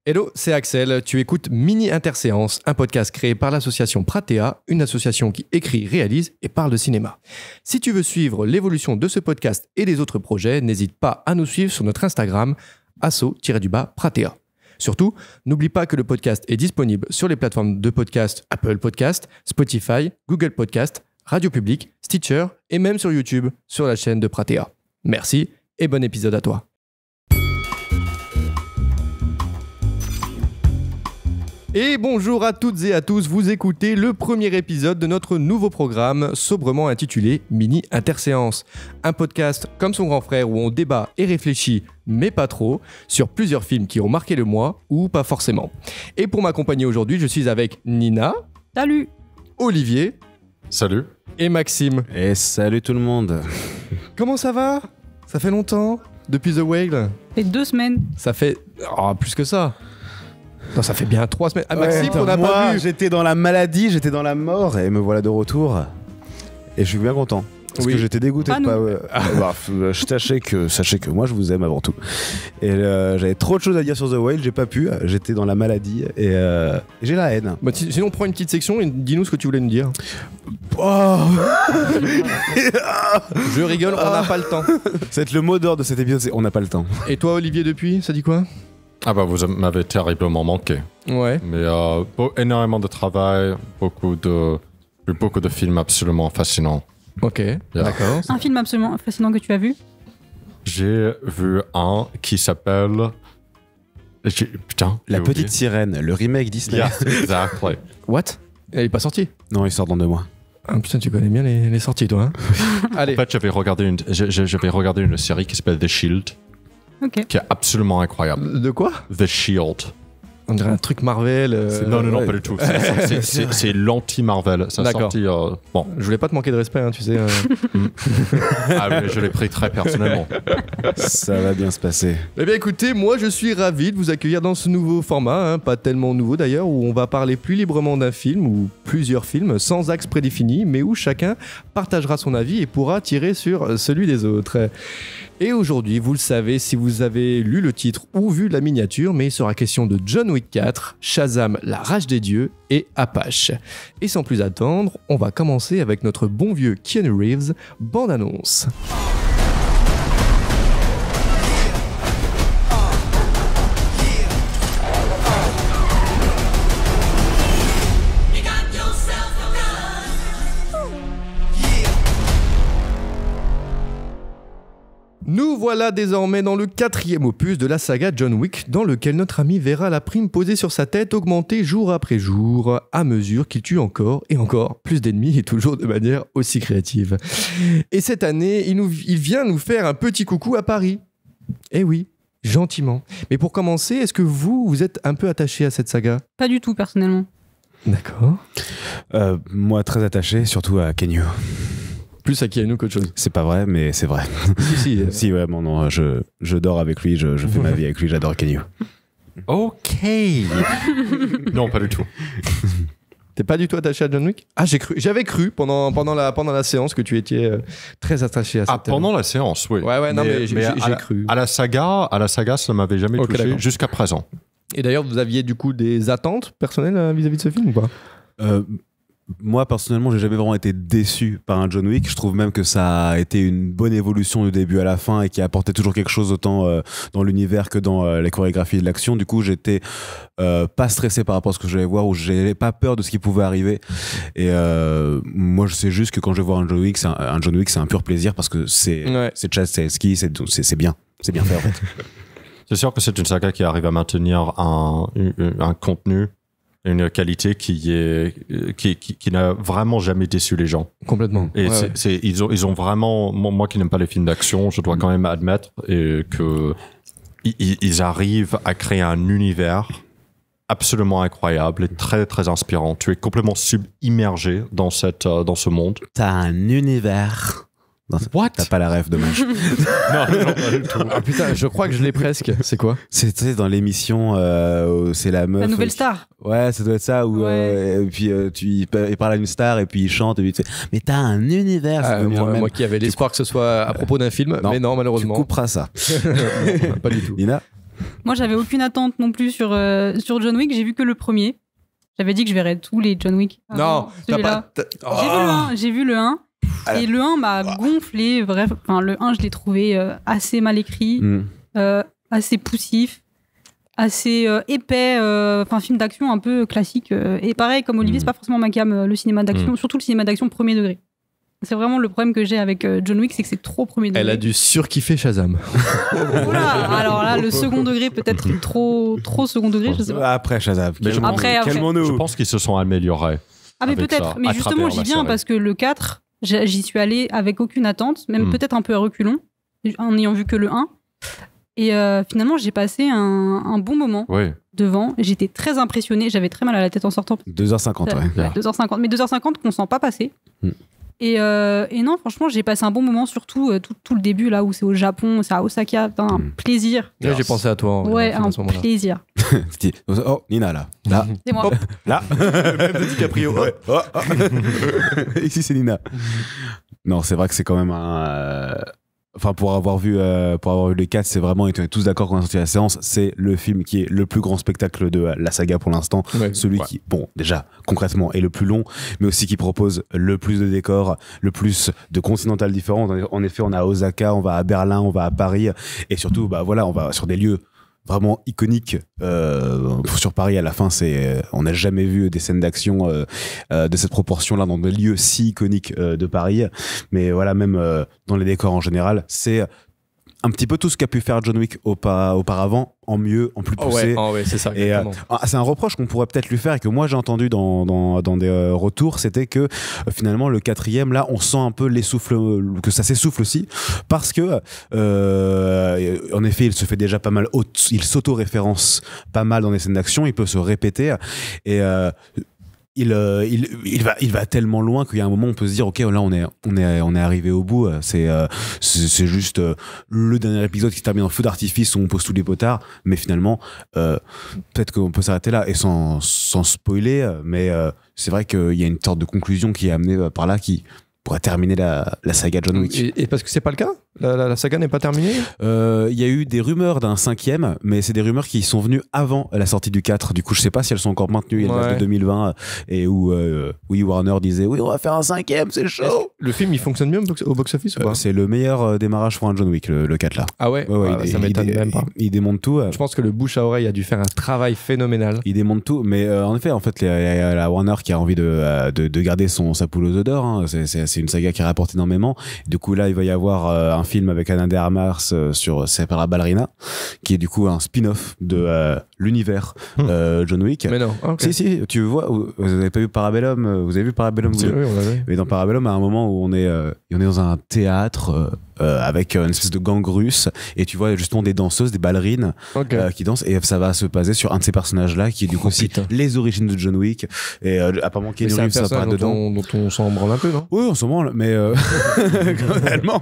Hello, c'est Axel. Tu écoutes Mini Interséance, un podcast créé par l'association Pratea, une association qui écrit, réalise et parle de cinéma. Si tu veux suivre l'évolution de ce podcast et des autres projets, n'hésite pas à nous suivre sur notre Instagram, asso-pratea. Surtout, n'oublie pas que le podcast est disponible sur les plateformes de podcast Apple Podcast, Spotify, Google Podcast, Radio Public, Stitcher et même sur YouTube, sur la chaîne de Pratea. Merci et bon épisode à toi. Et bonjour à toutes et à tous, vous écoutez le premier épisode de notre nouveau programme sobrement intitulé Mini Interséance. Un podcast comme son grand frère où on débat et réfléchit, mais pas trop, sur plusieurs films qui ont marqué le mois ou pas forcément. Et pour m'accompagner aujourd'hui, je suis avec Nina. Salut. Olivier. Salut. Et Maxime. Et salut tout le monde. Comment ça va ? Ça fait longtemps depuis The Whale ? Ça fait 2 semaines. Ça fait... Oh, plus que ça. Non, ça fait bien 3 semaines. Ah, Maxime, on n'a pas vu. J'étais dans la maladie, j'étais dans la mort et me voilà de retour. Et je suis bien content. Parce que j'étais dégoûté de pas... sachez que moi je vous aime avant tout. Et j'avais trop de choses à dire sur The Whale, j'ai pas pu. J'étais dans la maladie et j'ai la haine. Bah, sinon, on prend une petite section et dis-nous ce que tu voulais nous dire. Oh Je rigole, on n'a pas le temps. C'est le mot d'ordre de cet épisode, c'est on n'a pas le temps. Et toi, Olivier, depuis, ça dit quoi ? Ah bah vous m'avez terriblement manqué. Ouais. Mais énormément de travail, beaucoup de films absolument fascinants. Ok, d'accord. Un film absolument fascinant que tu as vu ? J'ai vu un qui s'appelle... La Petite Sirène, le remake Disney. Yeah, exactly. What ? Il est pas sorti ? Non, il sort dans 2 mois. Ah putain, tu connais bien les sorties, toi. Hein. Allez. En fait, j'avais regardé une série qui s'appelle The Shield, qui est absolument incroyable. De quoi ? The Shield. On dirait un truc Marvel. Non, pas du tout. C'est l'anti-Marvel. Ça a sorti... bon. Je voulais pas te manquer de respect, hein, tu sais. Ah, mais je l'ai pris très personnellement. Ça va bien se passer. Eh bien écoutez, moi je suis ravi de vous accueillir dans ce nouveau format, hein, pas tellement nouveau d'ailleurs, où on va parler plus librement d'un film ou plusieurs films, sans axe prédéfini, mais où chacun partagera son avis et pourra tirer sur celui des autres. Et aujourd'hui, vous le savez si vous avez lu le titre ou vu la miniature, mais il sera question de John Wick 4, Shazam, la rage des dieux et Apache. Et sans plus attendre, on va commencer avec notre bon vieux Keanu Reeves, bande-annonce. Nous voilà désormais dans le 4e opus de la saga John Wick, dans lequel notre ami verra la prime posée sur sa tête augmenter jour après jour, à mesure qu'il tue encore et encore plus d'ennemis et toujours de manière aussi créative. Et cette année, il vient nous faire un petit coucou à Paris. Eh oui, gentiment. Mais pour commencer, est-ce que vous êtes un peu attaché à cette saga ? Pas du tout, personnellement. D'accord. Moi, très attaché, surtout à Keanu. Plus à Keanu qu'autre chose. C'est pas vrai, mais c'est vrai. Si. Si, ouais, bon, non, je dors avec lui, je fais ma vie avec lui, j'adore Keanu. Ok. Non, pas du tout. T'es pas du tout attaché à John Wick ? Ah, j'avais cru pendant la séance que tu étais très attaché à cette... Ah, pendant la séance, oui. Ouais, non, mais j'ai cru. À la saga, ça m'avait jamais touché d'accord. jusqu'à présent. Et d'ailleurs, vous aviez du coup des attentes personnelles vis-à-vis de ce film ou pas ? Moi, personnellement, j'ai jamais vraiment été déçu par un John Wick. Je trouve même que ça a été une bonne évolution du début à la fin et qui a apporté toujours quelque chose autant dans l'univers que dans les chorégraphies de l'action. Du coup, j'étais pas stressé par rapport à ce que j'allais voir ou j'avais pas peur de ce qui pouvait arriver. Et moi, je sais juste que quand je vois un John Wick, c'est un pur plaisir parce que c'est Chad Stahelski, c'est bien. C'est bien fait, en fait. C'est sûr que c'est une saga qui arrive à maintenir un contenu, une qualité qui n'a vraiment jamais déçu les gens. Complètement. Et ils ont vraiment... Moi qui n'aime pas les films d'action, je dois quand même admettre que ils arrivent à créer un univers absolument incroyable et très très inspirant. Tu es complètement immergé dans ce monde. T'as un univers... Non, What ? T'as pas la ref, dommage. non, pas du tout. Ah putain, je crois que je l'ai presque. C'est quoi ? C'était dans l'émission, c'est la meuf... La nouvelle star. Ouais, ça doit être ça. Où, Ouais. et puis il parle à une star et puis il chante. Et puis, mais t'as un univers. Moi qui avais l'espoir que ce soit à propos d'un film, mais non, malheureusement. Tu couperas ça. Non, pas du tout. Nina ? Moi, j'avais aucune attente non plus sur John Wick. J'ai vu que le premier. J'avais dit que je verrais tous les John Wick. Non, t'as celui-là. pas. J'ai vu le 1. Et le 1 m'a gonflé. Bref, enfin, le 1, je l'ai trouvé assez mal écrit, assez poussif, assez épais. Enfin, film d'action un peu classique. Et pareil, comme Olivier, c'est pas forcément ma cam, le cinéma d'action. Surtout le cinéma d'action premier degré. C'est vraiment le problème que j'ai avec John Wick, c'est que c'est trop premier degré. Elle a dû surkiffer Shazam. Voilà. Alors là, le second degré peut-être trop second degré, je sais pas. Après Shazam. Après. Calmons-nous. Je pense qu'ils se sont améliorés. Ah mais avec peut-être. ça, Mais à justement, travers j'y la viens série. parce que le 4, j'y suis allée avec aucune attente, même peut-être un peu à reculons, en n'ayant vu que le 1. Et finalement, j'ai passé un bon moment Oui. devant. J'étais très impressionnée. J'avais très mal à la tête en sortant. 2h50, ouais. 2h50. Mais 2h50 qu'on sent pas passer. Et non, franchement, j'ai passé un bon moment, surtout tout le début, là où c'est au Japon, c'est à Osaka. Putain, un plaisir. Là, j'ai pensé à toi. Ouais, à un ce moment-là. plaisir. Oh, Nina, là. Là. C'est moi. Là. DiCaprio. Ouais. Oh, oh. Ici, c'est Nina. Non, c'est vrai que c'est quand même un... Enfin, pour avoir vu les 4, c'est vraiment, on est tous d'accord quand on a sorti la séance, c'est le film qui est le plus grand spectacle de la saga pour l'instant. Ouais. Celui qui, bon, déjà, concrètement, est le plus long, mais aussi qui propose le plus de décors, le plus de continentales différents. En effet, on a Osaka, on va à Berlin, on va à Paris, et surtout, bah voilà, on va sur des lieux vraiment iconique. Sur Paris, à la fin, on n'a jamais vu des scènes d'action de cette proportion-là dans des lieux si iconiques de Paris. Mais voilà, même dans les décors en général, c'est un petit peu tout ce qu'a pu faire John Wick auparavant, en mieux, en plus poussé. Ouais, c'est ça. Et c'est un reproche qu'on pourrait peut-être lui faire et que moi j'ai entendu dans des retours, c'était que finalement le 4e, là, on sent un peu que ça s'essouffle aussi, parce que en effet, il se fait déjà pas mal, il s'auto-référence pas mal dans les scènes d'action, il peut se répéter et il va tellement loin qu'il y a un moment où on peut se dire ok, là on est arrivé au bout, c'est juste le dernier épisode qui se termine en feu d'artifice où on pose tous les potards, mais finalement peut-être qu'on peut s'arrêter là et sans spoiler, mais c'est vrai qu'il y a une sorte de conclusion qui est amenée par là qui pourrait terminer la saga John Wick. Et parce que c'est pas le cas, la saga n'est pas terminée. Il y a eu des rumeurs d'un 5e, mais c'est des rumeurs qui sont venues avant la sortie du 4. Du coup, je sais pas si elles sont encore maintenues. Il y a une date de 2020 et où oui, Warner disait oui, on va faire un 5e, c'est chaud. Le film, il fonctionne bien au box-office ou pas? C'est le meilleur démarrage pour un John Wick, le 4 là. Ah ouais, ça m'étonne même pas. Il démonte tout. Je pense que le bouche à oreille a dû faire un travail phénoménal. Il démonte tout, mais en effet, la Warner qui a envie de garder sa poule aux œufs d'or. Hein. C'est une saga qui rapporte énormément. Du coup, là, il va y avoir un film avec Ana de Armas c'est par la Ballerina, qui est du coup un spin-off de l'univers John Wick. Mais non. Okay. Si, tu vois, vous avez pas vu Parabellum? Vous avez vu Parabellum? Oui, on l'avait. Mais dans Parabellum, à un moment où on est dans un théâtre avec une espèce de gang russe, et tu vois justement des danseuses, des ballerines qui dansent, et ça va se baser sur un de ces personnages-là qui est du coup aussi les origines de John Wick. Et apparemment Keanu Reeves ça part dedans. Dont on s'en branle un peu, non? Oui, on s'en branle, mais réellement.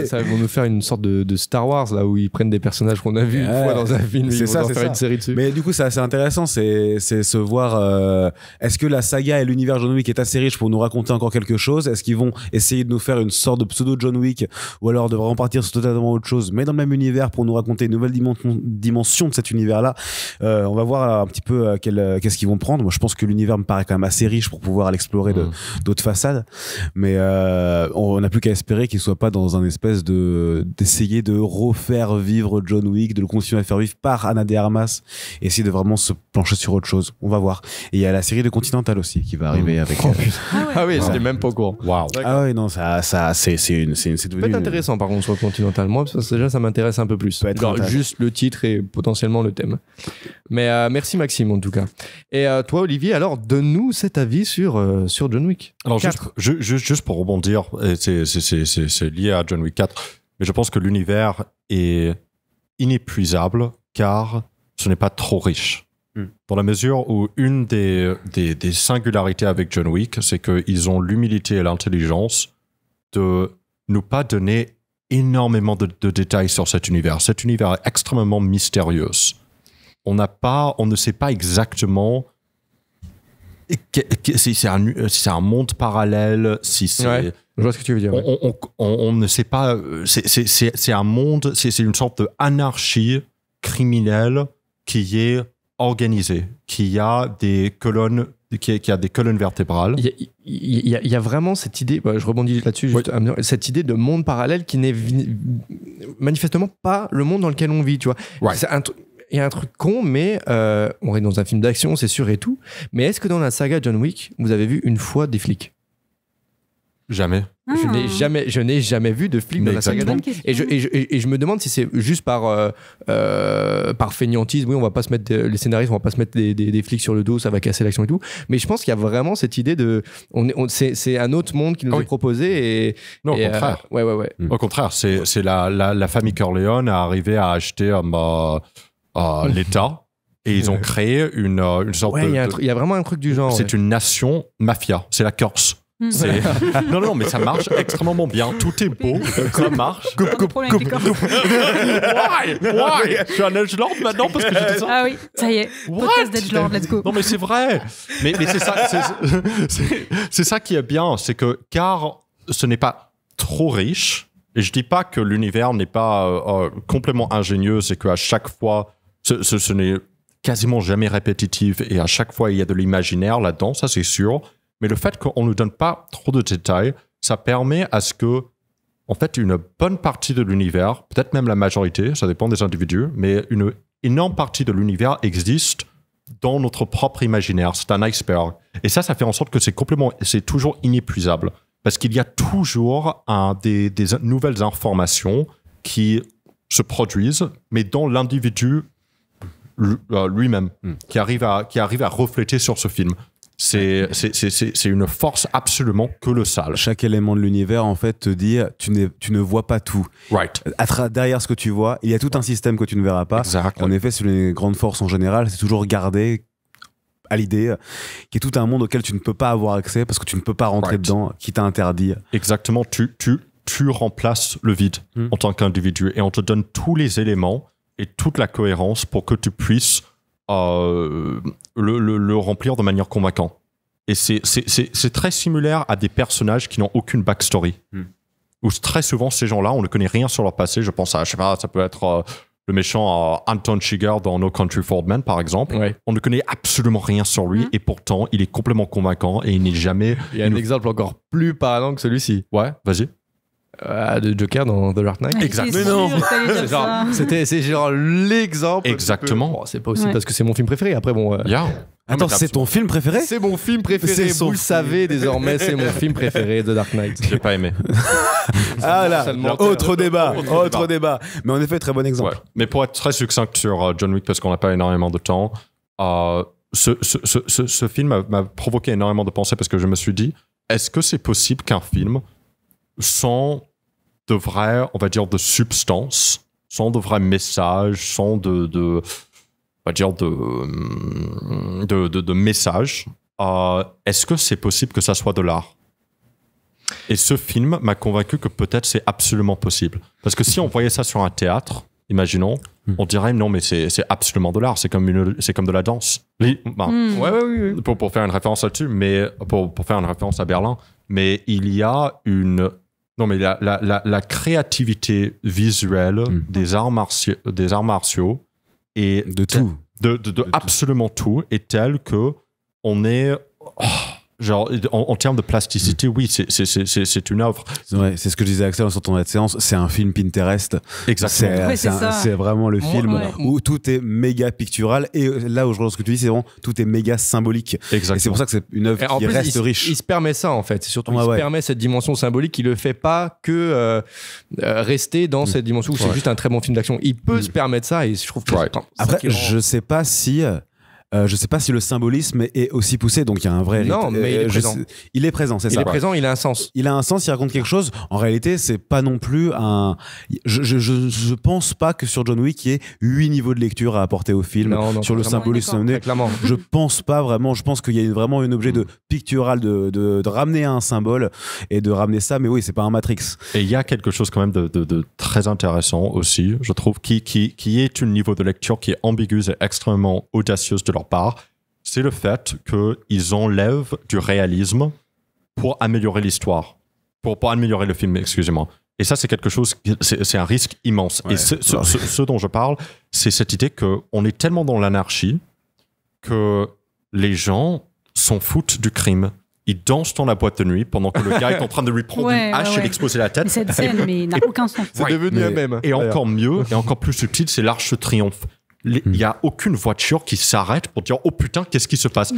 Ça va nous faire une sorte de Star Wars là où ils prennent des personnages qu'on a vus une fois dans un film, ils vont en faire une série dessus. Mais du coup, c'est assez intéressant, c'est se voir. Est-ce que la saga et l'univers John Wick est assez riche pour nous raconter encore quelque chose? Est-ce qu'ils vont essayer de nous faire une sorte de pseudo John Wick, ou alors de vraiment partir sur totalement autre chose, mais dans le même univers pour nous raconter une nouvelle dimension de cet univers-là? On va voir un petit peu qu'est-ce qu'ils vont prendre. Moi, je pense que l'univers me paraît quand même assez riche pour pouvoir l'explorer d'autres façades, mais on n'a plus qu'à espérer qu'il soit pas dans un espèce d'essayer de refaire vivre John Wick, de le continuer à faire vivre par Ana de Armas, et essayer de vraiment se plancher sur autre chose. On va voir. Et il y a la série de Continental aussi qui va arriver avec. Ah oui, j'étais même pas au courant. Waouh. Ah oui, non, ça c'est devenu. Peut être intéressant par contre sur le Continental. Moi, déjà, ça m'intéresse un peu plus. Juste le titre et potentiellement le thème. Mais merci Maxime en tout cas. Et toi Olivier, alors donne-nous cet avis sur John Wick. Alors juste pour rebondir, c'est lié à John Wick 4, mais je pense que l'univers est inépuisable car ce n'est pas trop riche. Dans la mesure où une des singularités avec John Wick, c'est qu'ils ont l'humilité et l'intelligence de nous pas donner énormément de détails sur cet univers. Cet univers est extrêmement mystérieux. On ne sait pas exactement si c'est un monde parallèle, si c'est... Ouais, je vois ce que tu veux dire. On ne sait pas... C'est un monde, c'est une sorte d'anarchie criminel qui est organisé, qui a des colonnes vertébrales. Il y a vraiment cette idée, je rebondis là-dessus, juste, cette idée de monde parallèle qui n'est manifestement pas le monde dans lequel on vit, tu vois. Right. Il y a un truc con, mais on est dans un film d'action, c'est sûr et tout. Mais est-ce que dans la saga John Wick, vous avez vu une fois des flics ? Jamais. Je n'ai jamais vu de flics dans la saga John Wick. Et je me demande si c'est juste par fainéantisme. Oui, on va pas se mettre les scénaristes, on va pas se mettre des flics sur le dos, ça va casser l'action et tout. Mais je pense qu'il y a vraiment cette idée de, c'est un autre monde qui nous est proposé et non, au contraire. Ouais. Au contraire, c'est la famille Corleone a arrivé à acheter l'État et ils ont créé une sorte de. Il y a vraiment un truc du genre. C'est une nation mafia. C'est la Corse. Non, mais ça marche extrêmement bien. Tout est beau, ça marche. Coupe. Why? Je suis un edgelord maintenant parce que j'ai dit ça. Ah oui, ça y est. Podcast d'edgelord, let's go. Non, mais c'est vrai. Mais c'est ça, c'est ça qui est bien, c'est que car ce n'est pas trop riche, et je dis pas que l'univers n'est pas complètement ingénieux, c'est qu'à chaque fois, ce n'est quasiment jamais répétitif, et à chaque fois il y a de l'imaginaire là-dedans, ça c'est sûr. Mais le fait qu'on ne nous donne pas trop de détails, ça permet à ce que, en fait, une bonne partie de l'univers, peut-être même la majorité, ça dépend des individus, mais une énorme partie de l'univers existe dans notre propre imaginaire. C'est un iceberg. Et ça fait en sorte que c'est toujours inépuisable. Parce qu'il y a toujours des nouvelles informations qui se produisent, mais dans l'individu lui-même, qui arrive à refléter sur ce film. C'est une force absolument colossale. Chaque élément de l'univers, en fait, te dit tu ne vois pas tout. Right. Derrière ce que tu vois, il y a tout un système que tu ne verras pas. Exact. En effet, c'est une grande force en général, c'est toujours garder à l'idée qu'il y a tout un monde auquel tu ne peux pas avoir accès parce que tu ne peux pas rentrer dedans, qui t'a interdit. Exactement. Tu remplaces le vide en tant qu'individu et on te donne tous les éléments et toute la cohérence pour que tu puisses le remplir de manière convaincante. Et c'est très similaire à des personnages qui n'ont aucune backstory. Où très souvent, ces gens-là, on ne connaît rien sur leur passé. Je pense à, je sais pas, ça peut être le méchant Anton Chigurh dans No Country for Old Men, par exemple. Ouais. On ne connaît absolument rien sur lui et pourtant, il est complètement convaincant et il n'est jamais... Il y a un exemple encore plus parlant que celui-ci. Ouais, vas-y. De Joker dans The Dark Knight. Exactement. C'est genre l'exemple. Exactement. Bon, c'est pas aussi parce que c'est mon film préféré. Après, bon. Attends, c'est ton film préféré ? C'est mon film préféré. Vous le savez désormais, c'est mon film préféré, The Dark Knight. J'ai pas aimé. Ah là, autre débat. Mais en effet, très bon exemple. Ouais. Mais pour être très succinct sur John Wick, parce qu'on n'a pas énormément de temps, ce film m'a provoqué énormément de pensées parce que je me suis dit, est-ce que c'est possible qu'un film sans de vraies, on va dire, de substance, sans de vrais messages, sans de messages, est-ce que c'est possible que ça soit de l'art ? Et ce film m'a convaincu que peut-être c'est absolument possible. Parce que si on voyait ça sur un théâtre, imaginons, on dirait non mais c'est absolument de l'art, c'est comme de la danse. Oui. Pour faire une référence là-dessus, mais pour faire une référence à Berlin, mais il y a la créativité visuelle des arts martiaux et de tout, de absolument tout est telle que on est genre en termes de plasticité, oui, c'est une œuvre. Ouais, c'est ce que je disais à Axel en sortant de la séance, c'est un film Pinterest. Exactement. C'est vraiment le film où tout est méga pictural et là où je rejoins ce que tu dis, c'est vraiment tout est méga symbolique. Exactement. Et c'est pour ça que c'est une œuvre qui reste riche. Il se permet ça en fait, c'est surtout il se permet cette dimension symbolique, il le fait pas que rester dans cette dimension où c'est juste un très bon film d'action. Il peut se permettre ça et je trouve que après je sais pas si le symbolisme est aussi poussé, donc il y a un vrai... Non, mais il est présent. Il est présent, c'est ça. Il est présent, il a un sens. Il a un sens, il raconte quelque chose. En réalité, c'est pas non plus un... Je pense pas que sur John Wick, il y ait 8 niveaux de lecture à apporter au film. Non, sur le symbolisme. Je pense pas vraiment. Je pense qu'il y a vraiment un objet de pictural, de ramener à un symbole et de ramener ça. Mais oui, c'est pas un Matrix. Et il y a quelque chose quand même de très intéressant aussi, je trouve, qui est un niveau de lecture qui est ambiguë et extrêmement audacieuse de leur part, c'est le fait qu'ils enlèvent du réalisme pour améliorer l'histoire. Pour améliorer le film, excusez-moi. Et ça, c'est quelque chose, c'est un risque immense. Ouais, et ce dont je parle, c'est cette idée qu'on est tellement dans l'anarchie que les gens s'en foutent du crime. Ils dansent dans la boîte de nuit pendant que le gars est en train de lui prendre une hache et l'exposer la tête. Cette scène, mais n'a aucun sens. C'est devenu un mème. Et encore mieux, et encore plus subtil, c'est l'Arche de Triomphe. Il n'y a aucune voiture qui s'arrête pour dire « Oh putain, qu'est-ce qui se passe ?»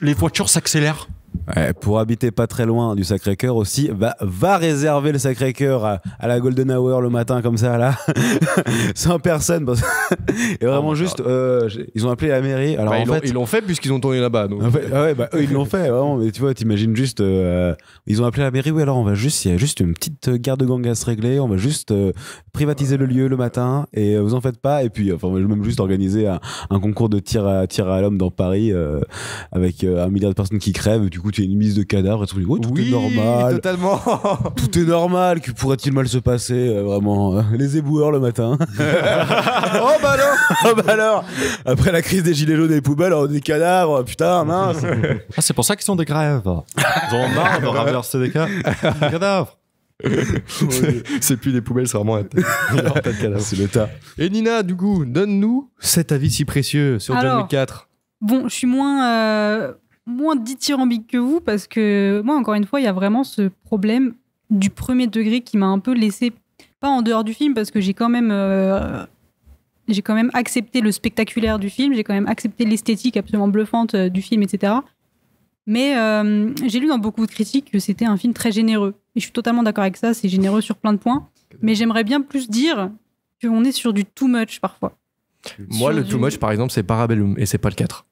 Les voitures s'accélèrent. Ouais, pour habiter pas très loin du Sacré-Cœur aussi, va réserver le Sacré-Cœur à la Golden Hour le matin comme ça là, sans personne. Et vraiment juste, ils ont appelé la mairie. Alors en fait, ils l'ont fait puisqu'ils ont tourné là-bas. Donc. En fait, eux ils l'ont fait. Vraiment, mais tu vois, t'imagines juste, ils ont appelé la mairie. Oui, alors il y a juste une petite guerre de gang à se régler. On va juste privatiser le lieu le matin et vous en faites pas. Et puis, enfin, même juste organiser un concours de tir à l'homme dans Paris avec 1 milliard de personnes qui crèvent. Du coup, tu as une mise de cadavres et tout. Oui, tout est normal. Totalement. Tout est normal. Que pourrait-il mal se passer vraiment les éboueurs le matin. Oh bah alors. Après la crise des gilets jaunes et des poubelles, des cadavres. Putain, mince. Ah, c'est pour ça qu'ils sont des grèves. Ils ont marre de raverser des cadavres. C'est plus des poubelles, c'est vraiment un tas de cadavres. C'est le tas. Et Nina, du coup, donne-nous cet avis si précieux sur John Wick 4. Bon, je suis moins dithyrambique que vous parce que moi, encore une fois, il y a vraiment ce problème du premier degré qui m'a un peu laissé, pas en dehors du film, parce que j'ai quand même accepté le spectaculaire du film, j'ai quand même accepté l'esthétique absolument bluffante du film, etc. Mais j'ai lu dans beaucoup de critiques que c'était un film très généreux. Et je suis totalement d'accord avec ça, c'est généreux sur plein de points. Mais j'aimerais bien plus dire qu'on est sur du too much parfois. Moi, le too much, par exemple, c'est Parabellum et c'est pas le 4.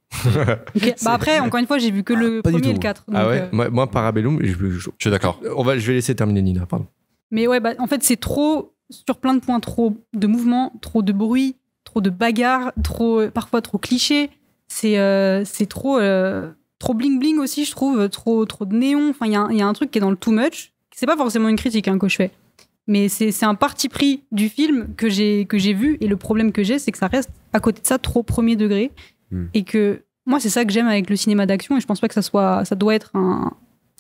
Okay. Après, encore une fois, j'ai vu que le premier et le 4. Donc, moi, Parabellum, je suis d'accord. Je vais laisser terminer Nina, pardon. Mais ouais, en fait, c'est trop, sur plein de points, trop de mouvements, trop de bruit, trop de bagarres, parfois trop cliché. C'est trop bling-bling aussi, je trouve, trop de néon. Enfin, il y a un truc qui est dans le too much. C'est pas forcément une critique que je fais. Mais c'est un parti pris du film que j'ai vu. Et le problème que j'ai, c'est que ça reste, à côté de ça, trop premier degré. Et que moi, c'est ça que j'aime avec le cinéma d'action. Et je pense pas que ça doit être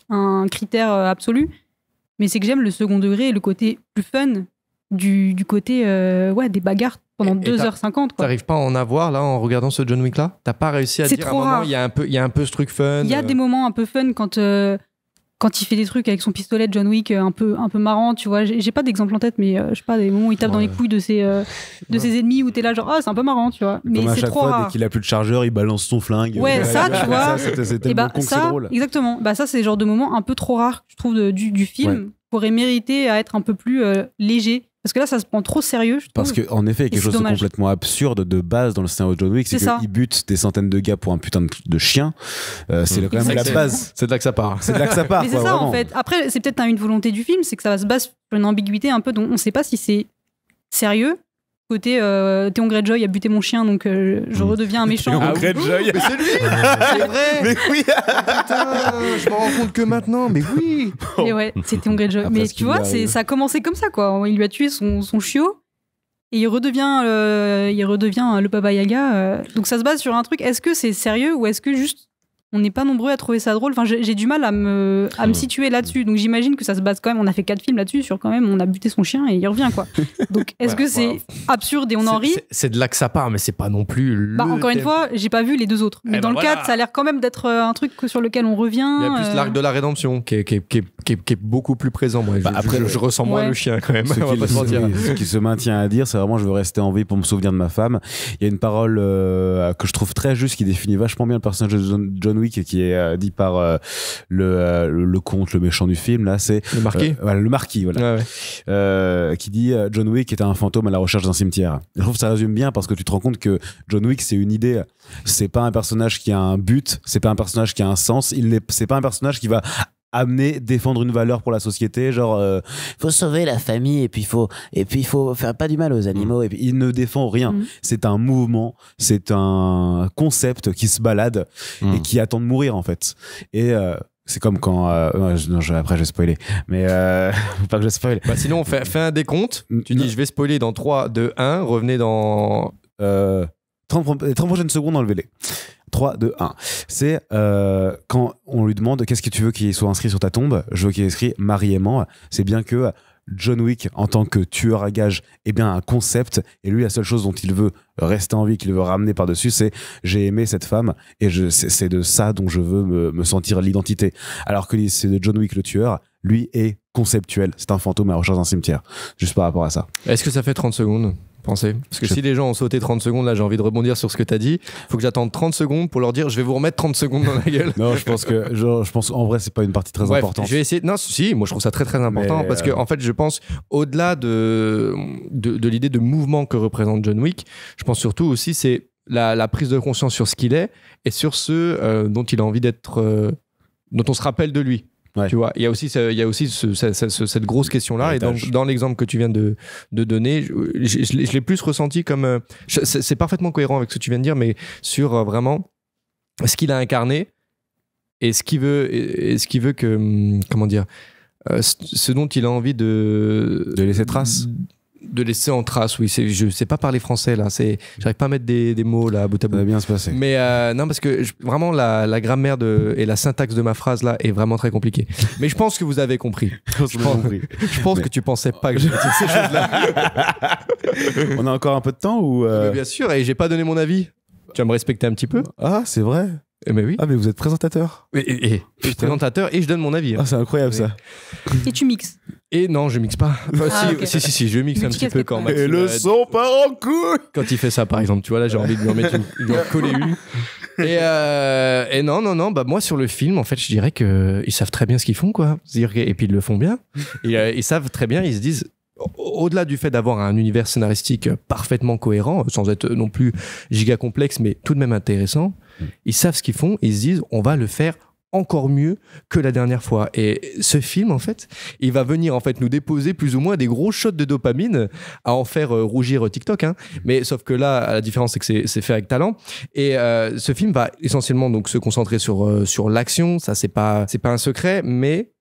un critère absolu. Mais c'est que j'aime le second degré et le côté plus fun du côté des bagarres pendant 2h50. T'arrives pas à en avoir là en regardant ce John Wick là? T'as pas réussi à dire à un moment il y a un peu ce truc fun? Il y a des moments un peu fun quand il fait des trucs avec son pistolet, John Wick, un peu marrant, tu vois. J'ai pas d'exemple en tête, mais je sais pas, des moments où il tape dans les couilles de ses ennemis, où t'es là genre, c'est un peu marrant, tu vois. Mais c'est trop rare. Dès qu'il a plus de chargeur, il balance son flingue. Ouais, ça, tu vois. C'est tellement con que c'est drôle. Exactement. Ça, c'est le genre de moment un peu trop rare, je trouve, du film. Pourrait mériter à être un peu plus léger. Parce que là, ça se prend trop sérieux, je trouve. Parce qu'en effet, il y a quelque chose de complètement absurde de base dans le scénario de John Wick, c'est qu'il bute des centaines de gars pour un putain de chien. C'est quand même la base. C'est de là que ça part. C'est de là que ça part. Mais c'est ça, en fait. Après, c'est peut-être une volonté du film, c'est que ça se base sur une ambiguïté un peu dont on ne sait pas si c'est sérieux. Côté Théon Greyjoy a buté mon chien, donc je redeviens un méchant. Théon Greyjoy. Mais c'est lui. C'est vrai. Mais oui. Putain, je me rends compte que maintenant. Mais oui. Et ouais, c'est Théon Greyjoy. Mais tu vois, ça a commencé comme ça, quoi. Il lui a tué son chiot et il redevient le Baba Yaga. Donc ça se base sur un truc. Est-ce que c'est sérieux ou est-ce que juste on n'est pas nombreux à trouver ça drôle? Enfin, j'ai du mal à me situer là-dessus. Donc j'imagine que ça se base quand même. On a fait 4 films là-dessus sur quand même on a buté son chien et il revient, quoi. Donc est-ce que c'est absurde et on en rit? C'est de là que ça part, mais c'est pas non plus. Encore une fois, j'ai pas vu les deux autres. Mais dans le 4, ça a l'air quand même d'être un truc sur lequel on revient. Il y a plus l'arc de la rédemption qui est beaucoup plus présent. Moi, après, je ressens moins le chien quand même. On va pas se mentir. Ce qui se maintient à dire, c'est vraiment je veux rester en vie pour me souvenir de ma femme. Il y a une parole que je trouve très juste qui définit vachement bien le personnage de John Wick et qui est dit par le comte, le méchant du film, là, c'est le marquis. Le marquis, voilà. Qui dit John Wick est un fantôme à la recherche d'un cimetière. Je trouve que ça résume bien parce que tu te rends compte que John Wick, c'est une idée. C'est pas un personnage qui a un but, c'est pas un personnage qui a un sens, c'est pas un personnage qui va défendre une valeur pour la société, genre faut sauver la famille et puis il faut faire pas du mal aux animaux et puis il ne défend rien. C'est un mouvement, c'est un concept qui se balade et qui attend de mourir en fait. Et c'est comme quand après je vais spoiler, mais faut pas que je spoil. Sinon on fait un décompte. Tu dis je vais spoiler dans 3, 2, 1, revenez dans 30 prochaines secondes, enlevez-les. 3, 2, 1. C'est quand on lui demande qu'est-ce que tu veux qu'il soit inscrit sur ta tombe. Je veux qu'il y ait inscrit Marie aimant. C'est bien que John Wick en tant que tueur à gages est bien un concept, et lui la seule chose dont il veut rester en vie, qu'il veut ramener par-dessus, c'est j'ai aimé cette femme et c'est de ça dont je veux me sentir l'identité. Alors que c'est de John Wick le tueur, lui est conceptuel, c'est un fantôme à la recherche d'un cimetière, juste par rapport à ça. Est-ce que ça fait 30 secondes? Pensez. Parce que si les gens ont sauté 30 secondes, là j'ai envie de rebondir sur ce que tu as dit, il faut que j'attende 30 secondes pour leur dire je vais vous remettre 30 secondes dans la gueule. Non, je pense en vrai c'est pas une partie très importante. Je vais essayer. Non, si, moi je trouve ça très très important parce que en fait je pense au-delà de l'idée de mouvement que représente John Wick, je pense surtout aussi c'est la prise de conscience sur ce qu'il est et sur ce dont il a envie d'être, dont on se rappelle de lui. Ouais. Tu vois, il y a aussi cette grosse question-là. Et donc, dans l'exemple que tu viens de donner, je l'ai plus ressenti comme. C'est parfaitement cohérent avec ce que tu viens de dire, mais sur vraiment ce qu'il a incarné et ce qu'il veut que. Comment dire, ce dont il a envie de laisser trace. De laisser en trace, oui. Je sais pas parler français là. J'arrive pas à mettre des mots là, bout à bout. Ça va bien se passer. Mais non, parce que vraiment la grammaire et la syntaxe de ma phrase là est vraiment très compliquée. Mais je pense que vous avez compris. Je pense que tu pensais pas que j'allais dire ces choses-là. On a encore un peu de temps ou Bien sûr, et j'ai pas donné mon avis. Tu vas me respecter un petit peu. Ah, c'est vrai. Mais oui. Ah, mais vous êtes présentateur. Et je suis présentateur et je donne mon avis. Ah, c'est incroyable ça. Et tu mixes. Et non, je mixe pas. Enfin, okay. si, je mixe un petit peu quand même. Et le son part en couille quand il fait ça, par exemple. Tu vois, là, j'ai envie de lui en mettre lui en coller une. Et non, bah moi sur le film, en fait, je dirais que ils savent très bien ce qu'ils font, quoi. Et puis ils le font bien. Et ils savent très bien. Ils se disent. Au-delà du fait d'avoir un univers scénaristique parfaitement cohérent, sans être non plus giga complexe, mais tout de même intéressant, ils savent ce qu'ils font et ils se disent on va le faire encore mieux que la dernière fois. Et ce film, en fait, il va venir en fait nous déposer plus ou moins des gros shots de dopamine à en faire rougir TikTok. Hein. Mais sauf que là, la différence, c'est que c'est fait avec talent. Et ce film va essentiellement donc se concentrer sur l'action. Ça, c'est pas un secret, mais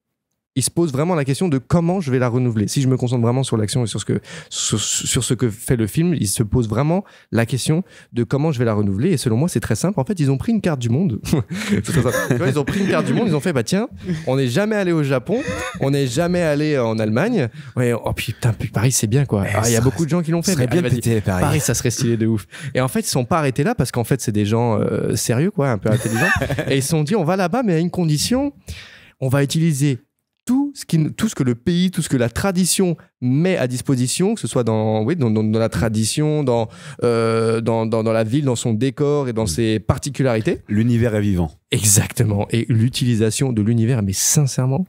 il se pose vraiment la question de comment je vais la renouveler. Si je me concentre vraiment sur l'action et sur ce que fait le film, il se pose vraiment la question de comment je vais la renouveler. Et selon moi, c'est très simple. En fait, ils ont pris une carte du monde. Ils ont pris une carte du monde. Ils ont fait, bah tiens, on n'est jamais allé au Japon, on n'est jamais allé en Allemagne. Ouais, oh putain, Paris, c'est bien quoi. Il y a beaucoup de gens qui l'ont fait. Ça serait bien de péter Paris, ça serait stylé de ouf. Et en fait, ils sont pas arrêtés là parce qu'en fait, c'est des gens sérieux, quoi, un peu intelligents. Et ils se sont dit, on va là-bas, mais à une condition, on va utiliser tout ce que le pays, tout ce que la tradition met à disposition, que ce soit dans la tradition, dans la ville, dans son décor et dans ses particularités. L'univers est vivant. Exactement. Et l'utilisation de l'univers, mais sincèrement,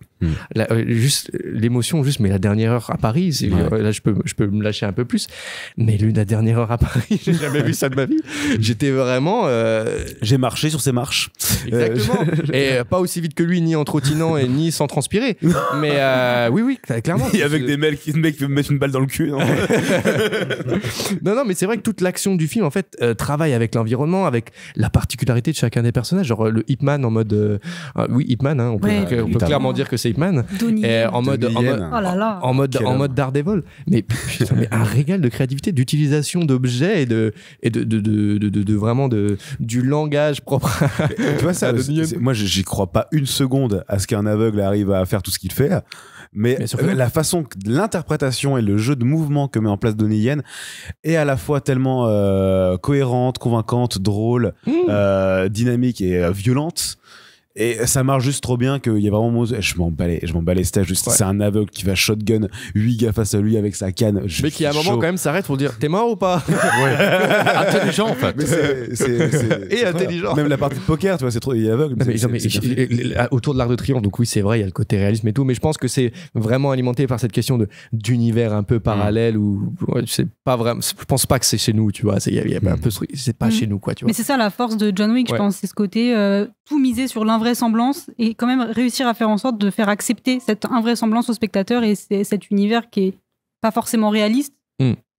juste l'émotion, mais la dernière heure à Paris, là je peux me lâcher un peu plus, mais la dernière heure à Paris, j'ai jamais vu ça de ma vie. J'étais vraiment... J'ai marché sur ces marches. Exactement. Et pas aussi vite que lui, ni en trottinant et ni sans transpirer. Mais oui, clairement. Et avec des mecs qui veulent me mettre une balle dans le cul. Non, mais c'est vrai que toute l'action du film, en fait, travaille avec l'environnement, avec la particularité de chacun des personnages. Genre le Hitman en mode... oui, Hitman, hein, on peut clairement dire que c'est Hitman. En mode Daredevil. Mais putain, mais un régal de créativité, d'utilisation d'objets et de vraiment du langage propre. Tu vois ça, moi j'y crois pas une seconde à ce qu'un aveugle arrive à faire tout ce qu'il fait. Mais la façon, l'interprétation et le jeu de mouvement que met en place Donnie Yen est à la fois tellement cohérente, convaincante, drôle, dynamique et violente. Et ça marche juste trop bien qu'il y a vraiment... Je m'en balais, c'était juste... Ouais. C'est un aveugle qui va shotgun 8 gars face à lui avec sa canne. Mais qui à un moment quand même s'arrête pour dire t'es mort ou pas? Intelligent en fait. Mais c'est intelligent. Même la partie de poker, tu vois, c'est trop... Il est aveugle. Autour de l'Arc de Triomphe, donc oui c'est vrai, il y a le côté réalisme et tout, mais je pense que c'est vraiment alimenté par cette question d'univers un peu parallèle où c'est pas vraiment... Je pense pas que c'est chez nous, tu vois. Il y a un peu... C'est pas chez nous, quoi, tu vois. Mais c'est ça la force de John Wick, je pense. C'est ce côté tout miser sur l'invraisemblance et quand même réussir à faire en sorte de faire accepter cette invraisemblance au spectateur et cet univers qui est pas forcément réaliste,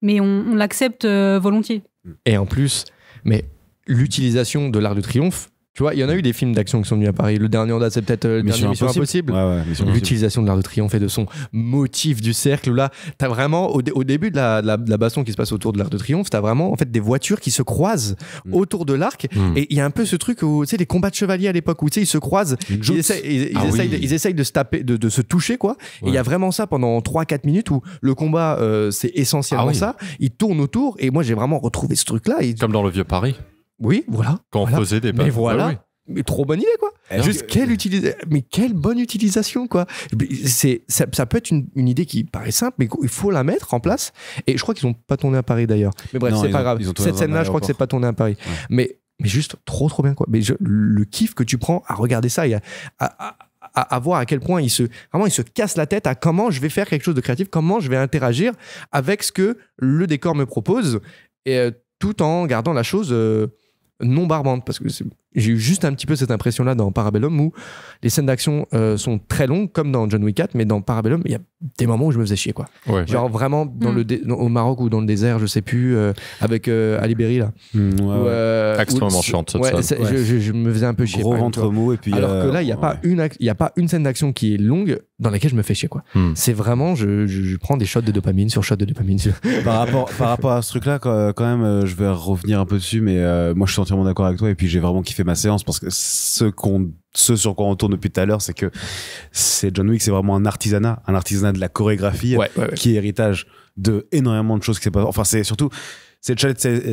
mais on l'accepte volontiers. Et en plus, mais l'utilisation de l'Arc de Triomphe, Tu vois, il y en a eu des films d'action qui sont venus à Paris. Le dernier en date, c'est peut-être Mission Impossible. Ouais, l'utilisation de l'Arc de Triomphe et de son motif du cercle, où là, t'as vraiment, au début de la baston qui se passe autour de l'Arc de Triomphe, t'as vraiment en fait des voitures qui se croisent autour de l'arc. Et il y a un peu ce truc où, tu sais, les combats de chevaliers à l'époque, où tu sais, ils se croisent, ils essayent de se taper, de se toucher, quoi. Et il y a vraiment ça pendant 3-4 minutes où le combat, c'est essentiellement ça. Ils tournent autour, et moi, j'ai vraiment retrouvé ce truc-là. Comme dans le Vieux Paris. Oui, voilà. Quand on faisait des Mais voilà. Mais trop bonne idée, quoi. Juste quelle bonne utilisation, quoi. Ça peut être une idée qui paraît simple, mais il faut la mettre en place. Et je crois qu'ils n'ont pas tourné à Paris d'ailleurs. Mais bref, c'est pas grave. Cette scène-là, je crois que c'est pas tourné à Paris. Ouais. Mais juste trop bien, quoi. Mais le kiff que tu prends à regarder ça et à voir à quel point il se casse la tête à comment je vais faire quelque chose de créatif, comment je vais interagir avec ce que le décor me propose, et tout en gardant la chose non barbante, parce que j'ai eu juste un petit peu cette impression-là dans Parabellum, où les scènes d'action sont très longues, comme dans John Wick 4, mais dans Parabellum, il y a des moments où je me faisais chier, quoi. Genre vraiment au Maroc ou dans le désert, je sais plus, avec Ali Berry, là. Extrêmement chiante, cette scène. Je me faisais un peu chier. Gros ventre mou, et puis... Alors que là, il n'y a pas une scène d'action qui est longue dans laquelle je me fais chier, quoi. C'est vraiment, je prends des shots de dopamine sur shots de dopamine. Par rapport à ce truc-là, quand même, je vais revenir un peu dessus, mais moi, je suis entièrement d'accord avec toi, et puis j'ai vraiment kiffé ma séance, parce que ce sur quoi on tourne depuis tout à l'heure, c'est que John Wick, c'est vraiment un artisanat de la chorégraphie, qui est héritage de énormément de choses qui s'est passé. Enfin, c'est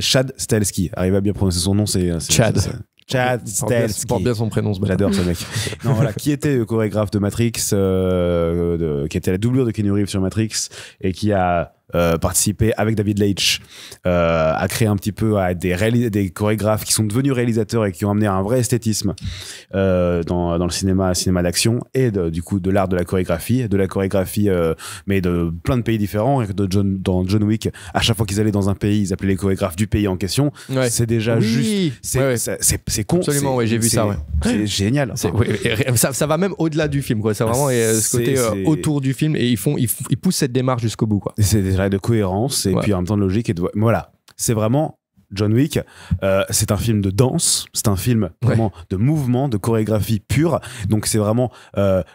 Chad Stahelski. Arrive à bien prononcer son nom, c'est Chad. Chad Stahelski. Il porte bien son prénom, j'adore ce mec. Non, voilà, qui était le chorégraphe de Matrix, qui était la doublure de Keanu Reeves sur Matrix, et qui a participé avec David Leitch à créer un petit peu des chorégraphes qui sont devenus réalisateurs et qui ont amené un vrai esthétisme dans le cinéma d'action, et du coup de l'art de la chorégraphie, mais de plein de pays différents. Et dans John Wick, à chaque fois qu'ils allaient dans un pays, ils appelaient les chorégraphes du pays en question. C'est déjà juste, c'est con. Absolument, j'ai vu ça. C'est génial. Ça va même au-delà du film, quoi. C'est vraiment ce côté autour du film, et ils poussent cette démarche jusqu'au bout, quoi. C'est déjà de cohérence, et puis en même temps de logique, voilà, c'est vraiment John Wick. C'est un film de danse, c'est un film vraiment de mouvement, de chorégraphie pure. Donc c'est vraiment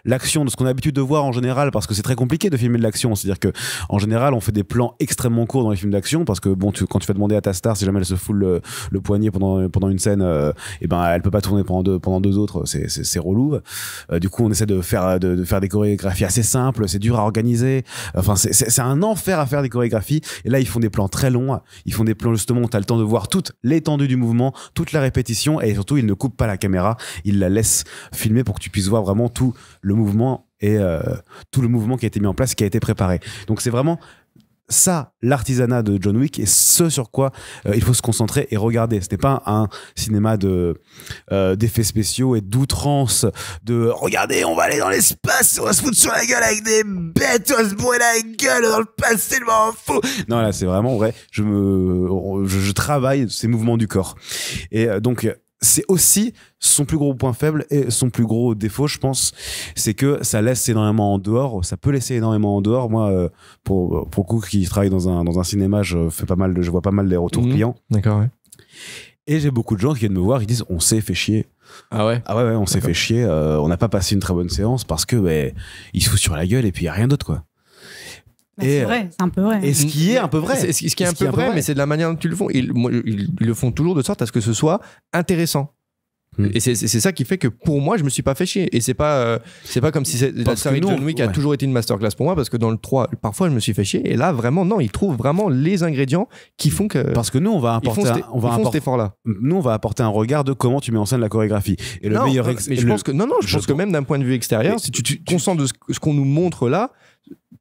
l'action de ce qu'on a l'habitude de voir en général, parce que c'est très compliqué de filmer de l'action. C'est-à-dire que en général, on fait des plans extrêmement courts dans les films d'action, parce que bon, quand tu vas demander à ta star, si jamais elle se fout le poignet pendant une scène, et ben elle peut pas tourner pendant deux autres. C'est relou. Du coup, on essaie de faire des chorégraphies assez simples. C'est dur à organiser. Enfin, c'est un enfer à faire des chorégraphies. Et là, ils font des plans très longs. Ils font des plans justement où t'as le temps de voir toute l'étendue du mouvement, toute la répétition, et surtout, ils ne coupent pas la caméra. Ils la laissent filmer pour que tu puisses voir vraiment tout le mouvement, et tout le mouvement qui a été mis en place, qui a été préparé. Donc, c'est vraiment ça, l'artisanat de John Wick, et ce sur quoi il faut se concentrer et regarder. C'était pas un cinéma d'effets spéciaux et d'outrance, de regardez, on va aller dans l'espace, on va se foutre sur la gueule avec des bêtes, on va se bourrer la gueule dans le passé, tellement fou. Non, là, c'est vraiment vrai. Je travaille ces mouvements du corps. Et donc, c'est aussi son plus gros point faible et son plus gros défaut, je pense, c'est que ça laisse énormément en dehors. Ça peut laisser énormément en dehors. Moi, pour le coup, qui travaille dans un cinéma, je vois pas mal des retours clients. D'accord, ouais. Et j'ai beaucoup de gens qui viennent me voir, ils disent on s'est fait chier. Ah ouais, on s'est fait chier. On n'a pas passé une très bonne séance parce que il se fout sur la gueule et puis il y a rien d'autre, quoi. C'est vrai, c'est un peu vrai. Et ce qui est un peu vrai. Ce qui est un peu vrai, mais c'est de la manière dont ils le font. Ils le font toujours de sorte à ce que ce soit intéressant. Et c'est ça qui fait que pour moi, je me suis pas fait chier. Et c'est pas comme si la série John Wick a toujours été une masterclass pour moi, parce que dans le 3, parfois je me suis fait chier. Et là, vraiment, non, ils trouvent vraiment les ingrédients qui font que. Parce que nous, on va apporter cet effort-là. Nous, on va apporter un regard de comment tu mets en scène la chorégraphie. Et non, mais je pense que même d'un point de vue extérieur, si tu te concentres de ce qu'on nous montre là,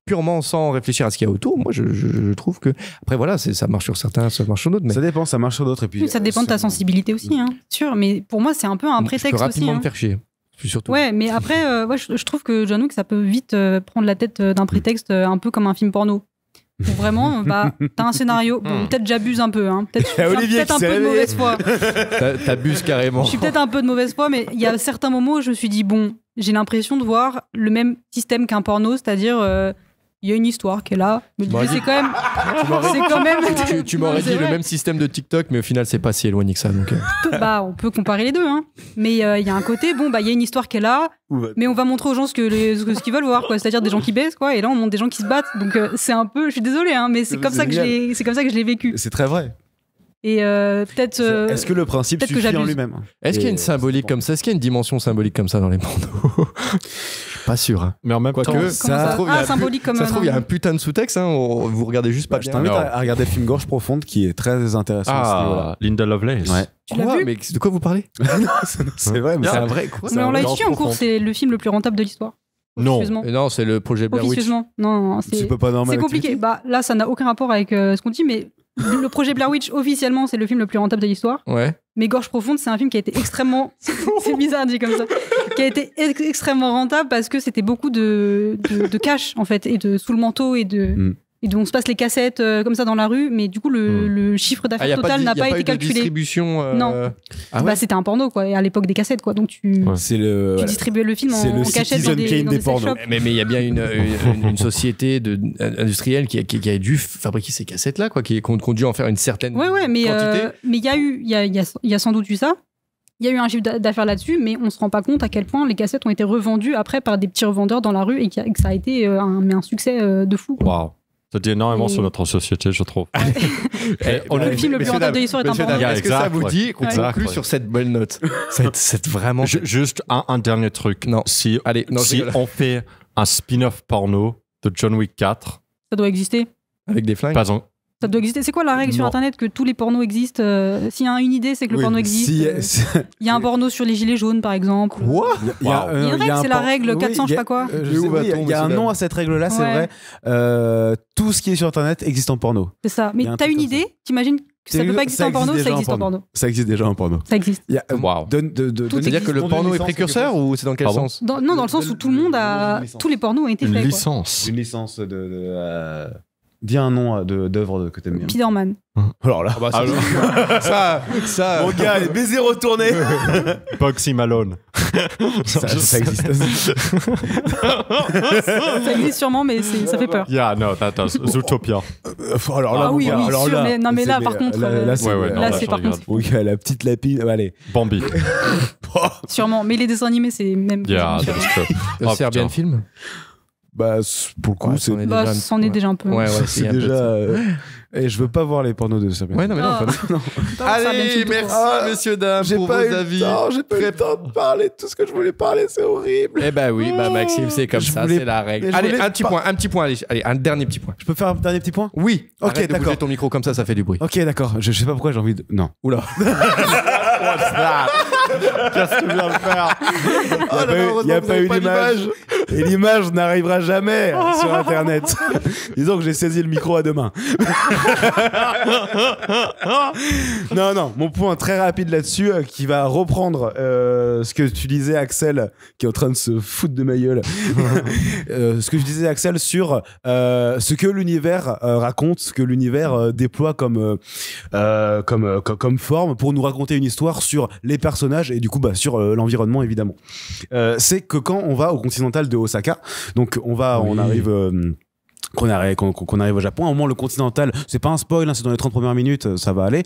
purement sans réfléchir à ce qu'il y a autour, moi je trouve que après voilà, ça marche sur certains, ça marche sur d'autres, mais ça dépend, ça marche sur d'autres, et puis ça dépend de ta sensibilité aussi, hein, sûr, mais pour moi c'est un peu un prétexte aussi. Je peux rapidement me faire chier. Surtout. Ouais, mais après je trouve que John Wick ça peut vite prendre la tête d'un prétexte un peu comme un film porno. Où vraiment, t'as un scénario. Bon, peut-être j'abuse un peu, hein. Peut-être un peu de mauvaise foi. T'abuses carrément. Je suis peut-être un peu de mauvaise foi, mais il y a certains moments où je me suis dit, bon, j'ai l'impression de voir le même système qu'un porno, c'est-à-dire il y a une histoire qui est là. Mais l'idée, c'est quand même. Tu m'aurais dit le même système de TikTok, mais au final, c'est pas si éloigné que ça. Donc, on peut comparer les deux. Hein. Mais il y a un côté, il y a une histoire qui est là, mais on va montrer aux gens ce qu'ils veulent voir, quoi. C'est-à-dire des gens qui baissent, quoi. Et là, on montre des gens qui se battent. Donc, c'est un peu. Je suis désolée, hein, mais c'est comme ça que je l'ai vécu. C'est très vrai. Et peut-être. Est-ce que le principe suffit en lui-même? Est-ce qu'il y a une symbolique comme ça? Est-ce qu'il y a une dimension symbolique comme ça dans les pornos? Pas sûr. Hein. Mais en même temps, ça symbolique comme ça se trouve, il y a un putain de sous-texte. Hein, vous regardez juste pas. Je t'invite à regarder le film Gorge Profonde qui est très intéressant. Ah, Linda Lovelace. Ouais. Tu l'as vu? Mais de quoi vous parlez? C'est vrai, mais c'est un vrai quoi? Mais on l'a ici en cours, c'est le film le plus rentable de l'histoire. Non. Non, c'est le projet Blair Witch. Non, c'est pas normal. C'est compliqué. Là, ça n'a aucun rapport avec ce qu'on dit, mais le projet Blair Witch, officiellement, c'est le film le plus rentable de l'histoire. Ouais. Mais Gorge Profonde, c'est un film qui a été extrêmement. C'est bizarre dit comme ça. Qui a été extrêmement rentable parce que c'était beaucoup de cash, en fait, et de sous le manteau et de. Et donc on se passe les cassettes comme ça dans la rue, mais du coup le chiffre d'affaires total n'a pas été calculé. Distribution. Non. C'était un porno quoi, à l'époque des cassettes quoi, donc tu distribuais le film en cachette dans des pornos. Mais il y a bien une société industrielle qui a dû fabriquer ces cassettes là quoi, qui ont dû en faire une certaine quantité. Mais il y a sans doute eu ça. Il y a eu un chiffre d'affaires là-dessus, mais on se rend pas compte à quel point les cassettes ont été revendues après par des petits revendeurs dans la rue et que ça a été un succès de fou. Waouh. Ça dit énormément sur notre société, je trouve. Le film le plus rentable de l'histoire est un porno. Est-ce que ça vous dit qu'on conclut sur cette belle note? C'est vraiment... Juste un dernier truc. Non. Si on fait un spin-off porno de John Wick 4... Ça doit exister. Avec des flingues? Ça doit exister. C'est quoi la règle sur Internet que tous les pornos existent? S'il y a une idée, c'est que le porno existe. Il y a un porno sur les gilets jaunes, par exemple. Quoi? Il y a une règle, c'est la règle 400, je sais pas quoi. Il y a un nom à cette règle-là, c'est vrai. Tout ce qui est sur Internet existe en porno. C'est ça. Mais t'as une idée? T'imagines que ça peut pas exister en porno? Ça existe en porno. Ça existe déjà en porno. Ça existe. C'est-à-dire que le porno est précurseur ou c'est dans quel sens? Non, dans le sens où tout le monde a... Tous les pornos ont été faits. Une licence. Une licence dis un nom d'œuvre que t'aimes bien. Spider-Man. Alors là, ça. Mon gars, les baisers retournés. Boxy Malone. Ça existe. Ça existe sûrement, mais ça fait peur. Yeah, no, that does. Zootopia. Alors là, oui, sûr. Mais là, par contre, là, c'est par contre. Oui, la petite lapine. Allez. Bambi. Sûrement. Mais les dessins animés, c'est même. Yeah, that's true. Le Serbian film. Pour le coup, c'en est déjà un peu. Ouais, c'est déjà. Et je veux pas voir les pornos de Serbian. Ouais, non, mais non. Allez, merci, messieurs, dames, pour vos avis. J'ai pas eu le temps de parler de tout ce que je voulais parler, c'est horrible. Eh ben oui, Maxime, c'est comme ça, c'est la règle. Allez, un petit point, allez, un dernier petit point. Je peux faire un dernier petit point? Oui. Ok, d'accord. d'accord. Ton micro comme ça fait du bruit. Ok, d'accord. Je sais pas pourquoi j'ai envie de. Non. Oula. Qu'est-ce que tu viens de faire? Il n'y a pas eu d'image. Et l'image n'arrivera jamais sur Internet. Disons que j'ai saisi le micro à deux mains. Non, mon point très rapide là-dessus, qui va reprendre ce que tu disais, Axel, qui est en train de se foutre de ma gueule. Ce que je disais, Axel, sur ce que l'univers raconte, ce que l'univers déploie comme forme pour nous raconter une histoire sur les personnages et du coup sur l'environnement évidemment. C'est que quand on va au continental de Osaka, donc on arrive qu'on arrive au Japon, à un moment le continental, c'est pas un spoil, c'est dans les 30 premières minutes, ça va aller,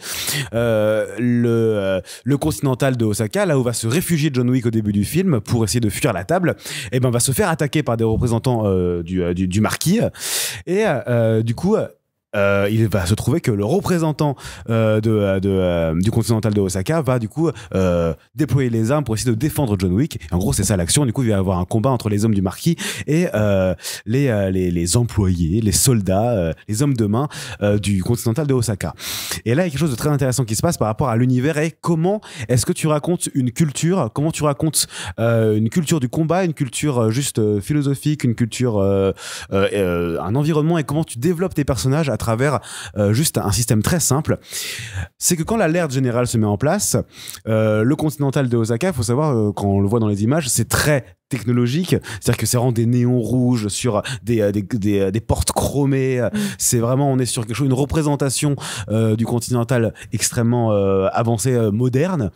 le continental de Osaka, là où va se réfugier John Wick au début du film pour essayer de fuir la table, et va se faire attaquer par des représentants du marquis, et du coup il va se trouver que le représentant du continental de Osaka va du coup déployer les armes pour essayer de défendre John Wick. Et en gros, c'est ça l'action. Du coup, il va y avoir un combat entre les hommes du marquis et les employés, les soldats, les hommes de main du continental de Osaka. Et là, il y a quelque chose de très intéressant qui se passe par rapport à l'univers et comment est-ce que tu racontes une culture, comment tu racontes une culture du combat, une culture juste philosophique, une culture, un environnement, et comment tu développes tes personnages à travers juste un système très simple. C'est que quand l'alerte générale se met en place, le continental de Osaka, il faut savoir, quand on le voit dans les images, c'est très technologique, c'est-à-dire que c'est vraiment des néons rouges sur des portes chromées, c'est vraiment, on est sur quelque chose, une représentation du continental extrêmement avancée, moderne.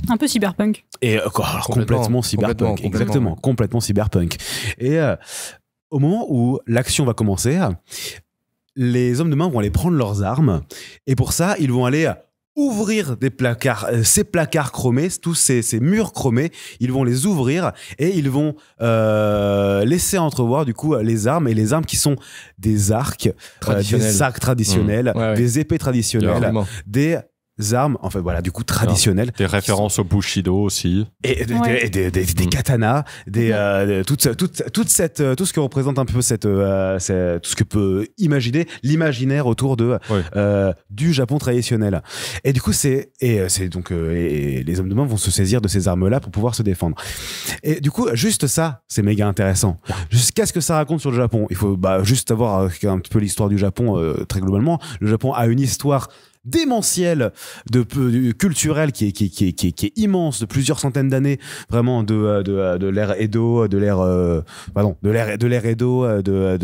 Un peu cyberpunk. Et complètement cyberpunk, exactement, complètement cyberpunk. Et au moment où l'action va commencer, les hommes de main vont aller prendre leurs armes et pour ça, ils vont aller ouvrir des placards, ces placards chromés, tous ces murs chromés, ils vont les ouvrir et ils vont laisser entrevoir du coup les armes, et les armes qui sont des arcs, des arcs traditionnels, des épées traditionnelles, des armes, en fait, voilà, du coup, traditionnelles. Des références au Bushido aussi. Et des katanas, tout ce que représente un peu tout ce que peut imaginer l'imaginaire autour du Japon traditionnel. Et du coup, et les hommes de main vont se saisir de ces armes-là pour pouvoir se défendre. Et du coup, juste ça, c'est méga intéressant. Qu'est-ce que ça raconte sur le Japon? Il faut juste savoir un petit peu l'histoire du Japon, très globalement. Le Japon a une histoire démentiel culturel qui est immense, de plusieurs centaines d'années, vraiment de l'ère Edo, de l'ère Edo,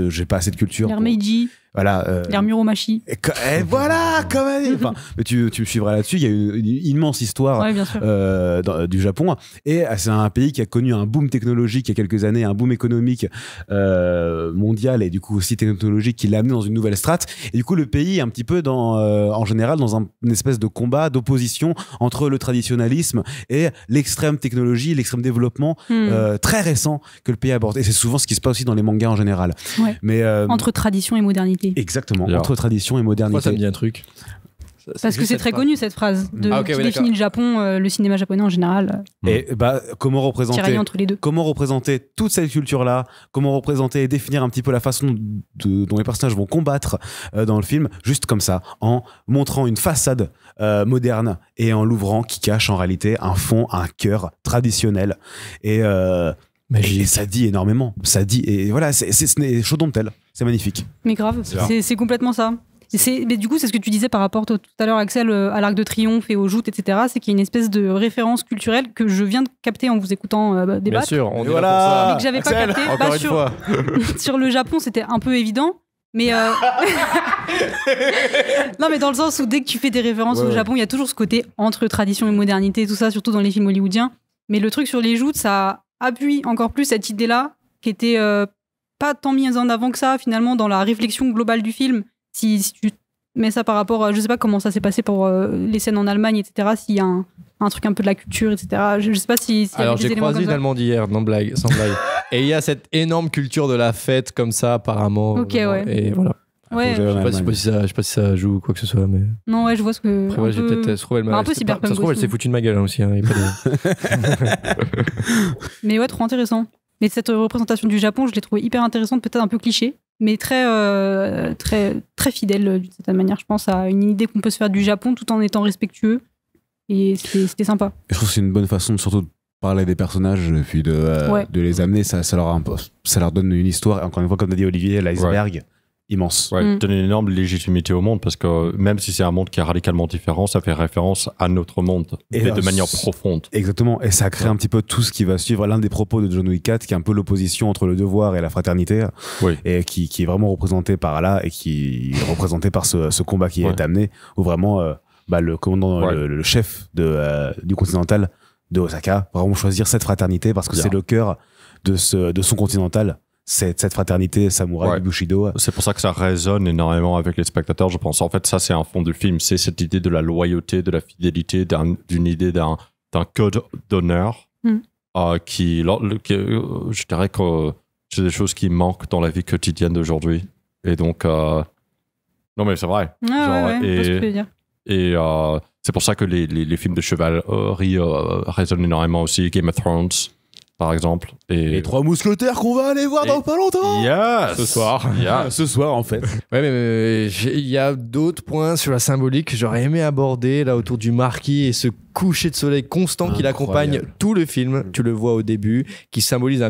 j'ai pas assez de culture. L'ère Meiji. Voilà, l'ère Muromachi. Et voilà, quand même. Enfin, mais tu me suivras là-dessus. Il y a une immense histoire du Japon, et c'est un pays qui a connu un boom technologique il y a quelques années, un boom économique mondial, et du coup aussi technologique, qui l'a amené dans une nouvelle strate. Et du coup, le pays est un petit peu en général dans une espèce de combat, d'opposition entre le traditionnalisme et l'extrême technologie, l'extrême développement très récent que le pays aborde. Et c'est souvent ce qui se passe aussi dans les mangas en général. Ouais. Mais entre tradition et modernité. Exactement, entre tradition et modernité. Pourquoi ça me dit un truc? Parce que c'est très connu cette phrase qui définit le Japon, le cinéma japonais en général. Et comment représenter toute cette culture-là, comment représenter et définir un petit peu la façon dont les personnages vont combattre dans le film, juste comme ça, en montrant une façade moderne et en l'ouvrant, qui cache en réalité un fond, un cœur traditionnel. Et ça dit énormément. Ça dit, et voilà, c'est chaud dont tel. C'est magnifique. Mais grave, c'est complètement ça. Mais du coup, c'est ce que tu disais par rapport tout à l'heure, Axel, à l'Arc de Triomphe et aux joutes, etc. C'est qu'il y a une espèce de référence culturelle que je viens de capter en vous écoutant débattre. Bien sûr, on est voilà, là pour ça. Mais que j'avais pas capté. Encore une fois. Sur le Japon, c'était un peu évident. Mais non, mais dans le sens où dès que tu fais des références au Japon, il y a toujours ce côté entre tradition et modernité, tout ça, surtout dans les films hollywoodiens. Mais le truc sur les joutes, ça appuie encore plus cette idée-là, qui était pas tant mise en avant que ça, finalement, dans la réflexion globale du film. Si tu mets ça par rapport, je sais pas comment ça s'est passé pour les scènes en Allemagne, etc., s'il y a un truc un peu de la culture, etc. Je sais pas si alors, j'ai croisé une Allemande hier, sans blague. Et il y a cette énorme culture de la fête, comme ça, apparemment. Ok, ouais. Et voilà. Ouais. Je sais pas si ça joue ou quoi que ce soit, mais... Non, ouais, je vois ce que... Après, j'ai peut-être trouvé le mal. Un peu cyberpunk. Ça se trouve, elle s'est foutue de ma gueule aussi. Hein, mais ouais, trop intéressant. Mais cette représentation du Japon, je l'ai trouvée hyper intéressante, peut-être un peu cliché, mais très fidèle d'une certaine manière, je pense, à une idée qu'on peut se faire du Japon tout en étant respectueux. Et c'était sympa. Je trouve que c'est une bonne façon surtout de parler des personnages et puis de les amener. Ça leur donne une histoire. Et encore une fois, comme l'a dit Olivier, l'iceberg immense. Ouais, donne une énorme légitimité au monde, parce que même si c'est un monde qui est radicalement différent, ça fait référence à notre monde, et de manière profonde. Exactement, et ça crée un petit peu tout ce qui va suivre. L'un des propos de John Wick 4, qui est un peu l'opposition entre le devoir et la fraternité, et qui est vraiment représenté par là, et qui est représenté par ce combat qui est amené, où vraiment le commandant, le chef du Continental de Osaka va vraiment choisir cette fraternité, parce que c'est le cœur de son Continental. Cette fraternité samouraï du Bushido. C'est pour ça que ça résonne énormément avec les spectateurs, je pense. En fait, ça, c'est un fond du film. C'est cette idée de la loyauté, de la fidélité, d'une idée d'un code d'honneur qui, je dirais que c'est des choses qui manquent dans la vie quotidienne d'aujourd'hui. Et donc, non, mais c'est vrai. Et c'est pour ça que les films de chevalerie résonnent énormément aussi. Game of Thrones, par exemple. Et les 3 mousquetaires qu'on va aller voir dans pas longtemps. Ce soir. Ce soir, en fait. Ouais, mais il y a d'autres points sur la symbolique que j'aurais aimé aborder, là, autour du marquis et ce coucher de soleil constant qui l'accompagne tout le film. Tu le vois au début, qui symbolise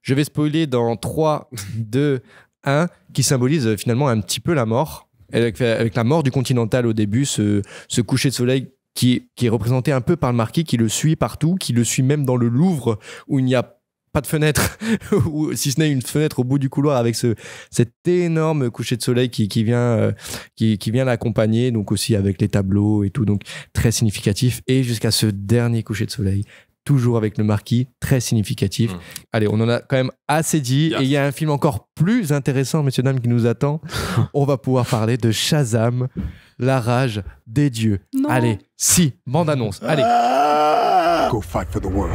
je vais spoiler dans 3, 2, 1, qui symbolise finalement un petit peu la mort. Avec la mort du Continental au début, ce coucher de soleil qui est représenté un peu par le marquis, qui le suit partout, qui le suit même dans le Louvre, où il n'y a pas de fenêtre, ou si ce n'est une fenêtre au bout du couloir, avec cet énorme coucher de soleil qui vient l'accompagner, donc aussi avec les tableaux et tout, donc très significatif, et jusqu'à ce dernier coucher de soleil toujours avec le marquis, très significatif. Allez, on en a quand même assez dit. Et il y a un film encore plus intéressant, messieurs, dames, qui nous attend. On va pouvoir parler de Shazam, la rage des dieux. Non. Allez, bande-annonce. Allez. Go fight for the world.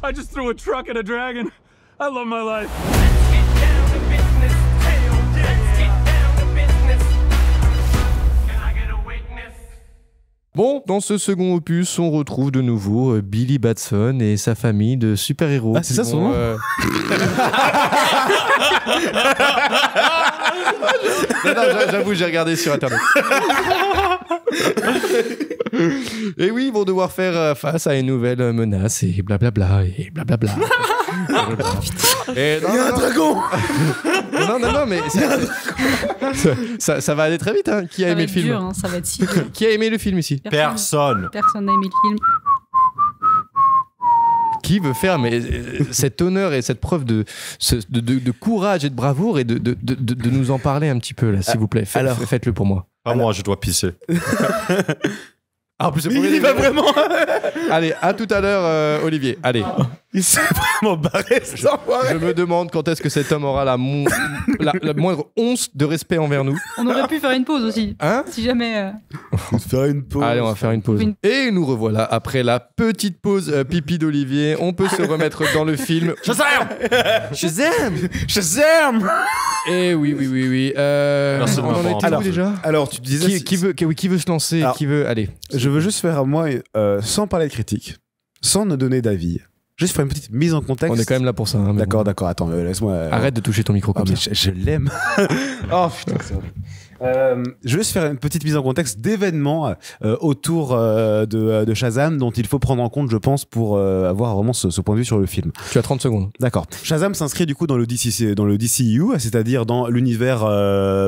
I just threw a truck at a dragon. I love my life. Bon, dans ce second opus, on retrouve de nouveau Billy Batson et sa famille de super-héros. Ah, c'est ça son nom Non, j'avoue, j'ai regardé sur Internet. Et oui, ils vont devoir faire face à une nouvelle menace et blablabla et blablabla. Il y a un dragon. Non, mais ça va aller très vite. Hein. Qui a Ça aimé va le être film dur, hein, ça va être si dur. Qui a aimé le film ici? Personne. Personne n'a aimé le film. Qui veut faire cet honneur et cette preuve de courage et de bravoure et de nous en parler un petit peu là, s'il vous plaît. Faites-le pour moi. Pas moi, je dois pisser. Ah, en plus, c'est Il y va vraiment. Allez, à tout à l'heure, Olivier. Allez. Il s'est vraiment barré, cet enfoiré. Je me demande quand est-ce que cet homme aura la moindre once de respect envers nous. On aurait pu faire une pause aussi. Hein? Si jamais. Faire une pause. Allez, on va faire une pause. Et nous revoilà après la petite pause pipi d'Olivier. On peut se remettre dans le film. Shazam. Et oui. Personne On en m'apprend. était où déjà? Alors, tu disais. Qui veut se lancer? Alors, Qui veut? Allez. Je veux juste faire, moi, sans parler de critique, sans ne donner d'avis, juste faire une petite mise en contexte. On est quand même là pour ça. Hein, mais D'accord, bon. d'accord, attends, laisse-moi. Arrête de toucher ton micro Oh, comme mais ça. je l'aime. Oh putain, c'est horrible. Je vais juste faire une petite mise en contexte d'événements autour de Shazam dont il faut prendre en compte, je pense, pour avoir vraiment ce point de vue sur le film. Tu as 30 secondes. D'accord. Shazam s'inscrit du coup dans le DCU, c'est-à-dire dans l'univers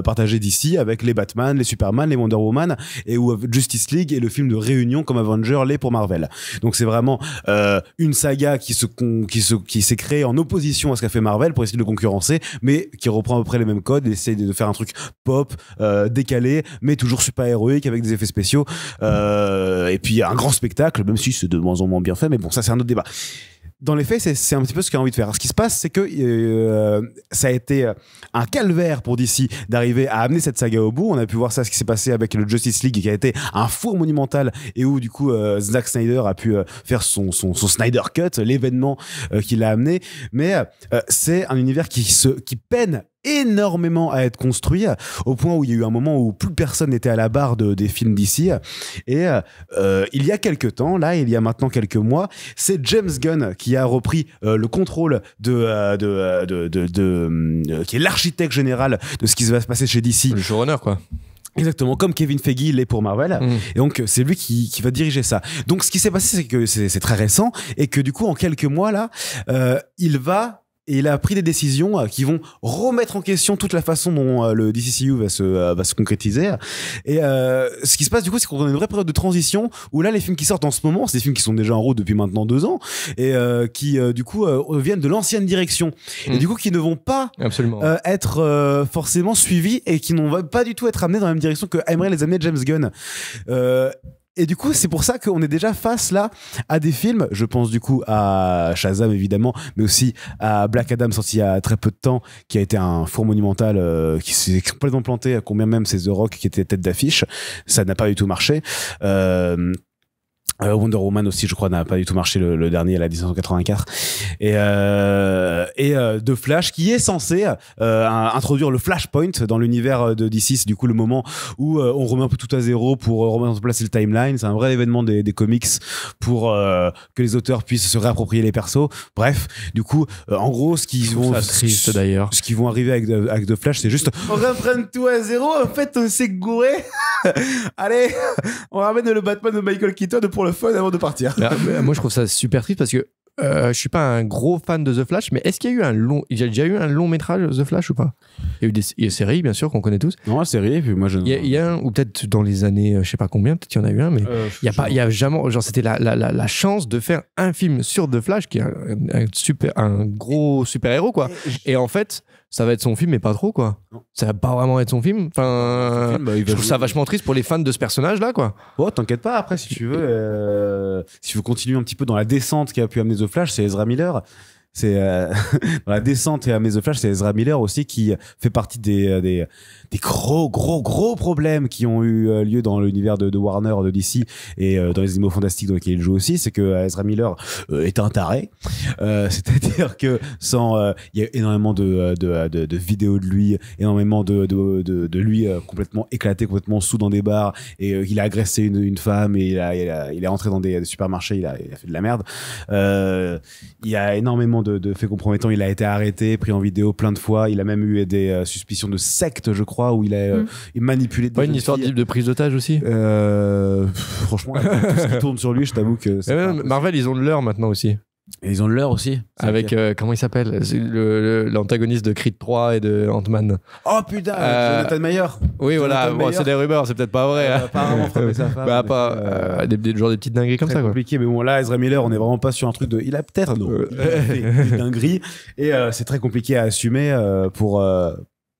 partagé d'ici avec les Batman, les Superman, les Wonder Woman et où Justice League et le film de réunion comme Avenger l'est pour Marvel. Donc c'est vraiment une saga qui s'est créée en opposition à ce qu'a fait Marvel pour essayer de le concurrencer, mais qui reprend à peu près les mêmes codes et essaie de faire un truc pop, décalé, mais toujours super héroïque avec des effets spéciaux et puis un grand spectacle, même si c'est de moins en moins bien fait, mais bon, ça c'est un autre débat. Dans les faits, c'est un petit peu ce qu'il a envie de faire. Alors, ce qui se passe, c'est que ça a été un calvaire pour DC d'arriver à amener cette saga au bout. On a pu voir ça, ce qui s'est passé avec le Justice League, qui a été un four monumental et où, du coup, Zack Snyder a pu faire son Snyder Cut, l'événement qu'il a amené. Mais c'est un univers qui peine énormément à être construit au point où il y a eu un moment où plus personne n'était à la barre des films d'ici et il y a quelques temps, là il y a maintenant quelques mois, c'est James Gunn qui a repris le contrôle qui est l'architecte général de ce qui va se passer chez DC. Le showrunner, quoi. Exactement, comme Kevin Feige l'est pour Marvel. Et donc, c'est lui qui va diriger ça. Donc, ce qui s'est passé, c'est que c'est très récent et que du coup, en quelques mois, là, il a pris des décisions qui vont remettre en question toute la façon dont le DCU va se concrétiser. Et ce qui se passe du coup, c'est qu'on a une vraie période de transition où là, les films qui sortent en ce moment, c'est des films qui sont déjà en route depuis maintenant 2 ans et qui du coup viennent de l'ancienne direction et du coup qui ne vont pas être forcément suivis et qui ne vont pas du tout être amenés dans la même direction que aimerait les amener James Gunn. Et du coup, c'est pour ça qu'on est déjà face là à des films. Je pense du coup à Shazam évidemment, mais aussi à Black Adam sorti il y a très peu de temps, qui a été un four monumental qui s'est complètement planté. Combien même c'est The Rock qui était tête d'affiche, ça n'a pas du tout marché. Wonder Woman aussi, je crois, n'a pas du tout marché le dernier, la 1984. Et The Flash, qui est censé introduire le Flashpoint dans l'univers de DC. C'est du coup le moment où on remet un peu tout à zéro pour remettre en place le timeline. C'est un vrai événement des comics pour que les auteurs puissent se réapproprier les persos. Bref, du coup, en gros, ce qu'ils vont arriver avec The Flash, c'est juste on reprend tout à zéro. En fait, on s'est gouré. Allez, on ramène le Batman de Michael Keaton pour le fun avant de partir. Moi, je trouve ça super triste parce que je suis pas un gros fan de The Flash, mais est-ce qu'il y a eu il y a déjà eu un long métrage The Flash ou pas? Il y a eu des séries, bien sûr, qu'on connaît tous. Non, la série, puis moi je. Il y a un, ou peut-être dans les années, je sais pas combien, peut-être qu'il y en a eu un, mais il y a jamais, genre c'était la chance de faire un film sur The Flash, qui est un gros super héros, quoi. Et en fait, ça va être son film, mais pas trop, quoi. Non. Ça va pas vraiment être son film. Enfin, je trouve ça vachement triste pour les fans de ce personnage-là, quoi. Oh, t'inquiète pas, après, si tu veux continuer un petit peu dans la descente qui a pu amener The Flash, c'est Ezra Miller. C'est dans la descente et amener The Flash, c'est Ezra Miller aussi qui fait partie des gros problèmes qui ont eu lieu dans l'univers de Warner, de DC et dans les Animaux Fantastiques dans lesquels il joue aussi. C'est que Ezra Miller est un taré, c'est-à-dire que il y a énormément de vidéos de lui, énormément de lui complètement éclaté, complètement sous dans des bars, et il a agressé une femme, et il est entré dans des supermarchés, il a fait de la merde. Il y a énormément de faits compromettants. Il a été arrêté, pris en vidéo plein de fois. Il a même eu des suspicions de secte, je crois, où il a manipulé des pas une histoire de prise d'otage aussi. Franchement, tout ce qui tourne sur lui, je t'avoue que Marvel, ils ont de l'heure maintenant aussi. Et ils ont de l'heure aussi. Avec, comment il s'appelle, l'antagoniste de Creed 3 et de Ant-Man. Oh putain, Jonathan Mayer. Oui, voilà, bon, c'est des rumeurs, c'est peut-être pas vrai. Apparemment, frapper sa femme. Genre des petites dingueries comme ça, quoi. Compliqué, mais bon, là, Ezra Miller, on est vraiment pas sur un truc de. Il a peut-être, non. Il a fait des dingueries. Et c'est très compliqué à assumer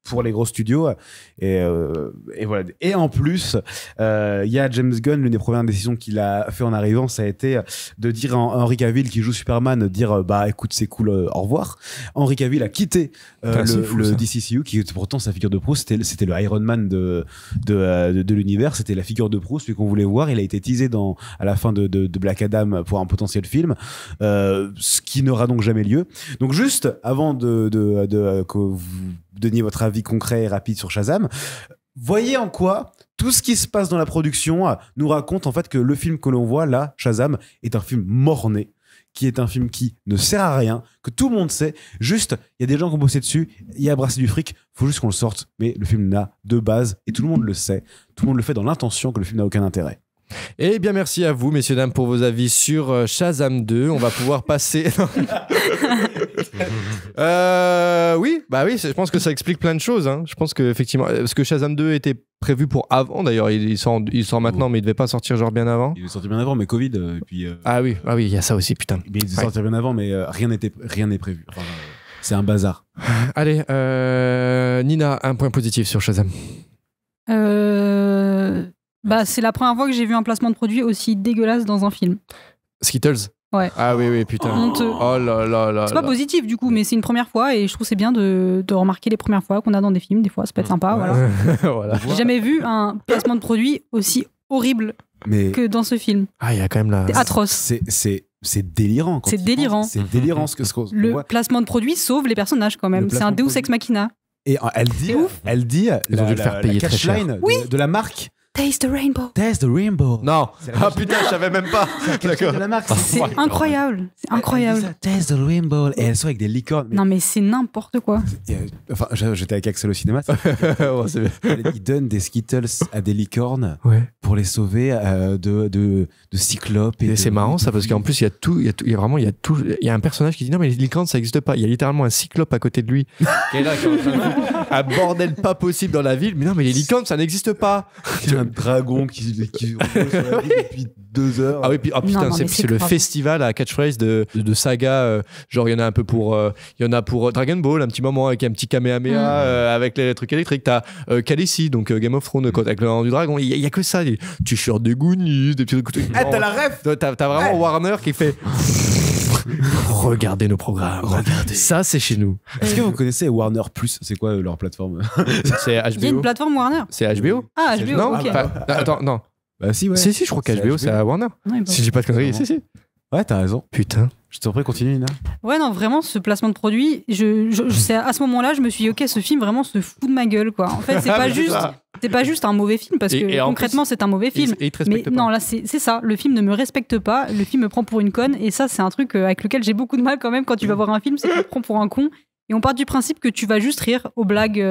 pour les gros studios, et voilà. Et en plus, il y a James Gunn, l'une des premières décisions qu'il a fait en arrivant, ça a été de dire à Henry Cavill, qui joue Superman, dire bah écoute, c'est cool, au revoir. Henry Cavill a quitté le DCCU, qui était pourtant sa figure de proue, c'était le Iron Man de l'univers, c'était la figure de proue, celui qu'on voulait voir. Il a été teasé à la fin de Black Adam pour un potentiel film, ce qui n'aura donc jamais lieu. Donc juste avant que vous donniez votre avis concret et rapide sur Shazam, voyez en quoi tout ce qui se passe dans la production nous raconte en fait que le film que l'on voit là, Shazam, est un film mort-né, qui est un film qui ne sert à rien, que tout le monde sait. Juste, il y a des gens qui ont bossé dessus, il y a brassé du fric, faut juste qu'on le sorte, mais le film n'a de base, et tout le monde le sait, tout le monde le fait dans l'intention que le film n'a aucun intérêt. Eh bien, merci à vous, messieurs, dames, pour vos avis sur Shazam 2. On va pouvoir passer... oui, je pense que ça explique plein de choses. Hein. Je pense qu'effectivement, parce que Shazam 2 était prévu pour avant, d'ailleurs, il sort maintenant, mais il devait pas sortir genre bien avant. Il est sorti bien avant, mais Covid, et puis... Ah oui, il y a ça aussi, putain. Mais il devait sortir bien avant, mais rien n'est prévu. Enfin, c'est un bazar. Allez, Nina, un point positif sur Shazam. C'est la première fois que j'ai vu un placement de produit aussi dégueulasse dans un film. Skittles. Ouais. Ah oui, putain. Honteux. Oh là. C'est pas positif du coup, mais c'est une première fois et je trouve que c'est bien de remarquer les premières fois qu'on a dans des films. Des fois, ça peut être sympa. Ouais. Voilà. J'ai jamais vu un placement de produit aussi horrible que dans ce film. Ah, il y a quand même la. C'est atroce. C'est délirant. C'est délirant. C'est délirant ce qu'on le voit. Placement de produit sauve les personnages quand même. C'est un Deus Ex Machina. Et elle dit ils ont dû le faire payer très cher. De la marque. Taste the Rainbow. Taste the Rainbow. Non. Ah putain, je savais même pas. D'accord. De la marque. C'est incroyable. C'est incroyable. Taste the Rainbow. Et elles sont avec des licornes. Non mais c'est n'importe quoi. Enfin, j'étais avec Axel au cinéma. Ils donnent des Skittles à des licornes pour les sauver de cyclopes. Et c'est marrant ça, parce qu'en plus il y a tout. Il y a un personnage qui dit non mais les licornes ça n'existe pas. Il y a littéralement un cyclope à côté de lui qui est là, un bordel pas possible dans la ville. Mais non mais les licornes ça n'existe pas. Un dragon qui roule sur la ville depuis 2 heures. Ah oui, puis putain, c'est le festival à catchphrase de saga. Genre, il y en a un peu pour. Il y en a pour Dragon Ball, un petit moment avec un petit Kamehameha avec les trucs électriques. T'as Khaleesi, donc Game of Thrones, avec le nom du dragon. Il y a que ça. Tu shirt des Goonies, des petits trucs. T'as la ref. T'as vraiment Warner qui fait. Regardez nos programmes. Regardez. Ça, c'est chez nous. Est-ce que vous connaissez Warner Plus? C'est quoi leur plateforme? Il C'est y a une HBO. plateforme Warner. C'est HBO. Ah, HBO, Non, ok. attends, non. Bah si, ouais. Si, je crois qu'HBO, c'est à Warner. Ouais, Si j'ai pas de conneries, si. Ouais, t'as raison. Putain. Je t'en prie, continue, Nina. Ouais, non, vraiment, ce placement de produit, c'est à ce moment-là, je me suis dit, ok, ce film vraiment se fout de ma gueule, quoi. En fait, c'est pas juste un mauvais film, parce que concrètement, c'est un mauvais film. Mais non, là, c'est ça. Le film ne me respecte pas. Le film me prend pour une conne. Et ça, c'est un truc avec lequel j'ai beaucoup de mal quand même quand tu vas voir un film, c'est qu'on te prend pour un con. Et on part du principe que tu vas juste rire aux blagues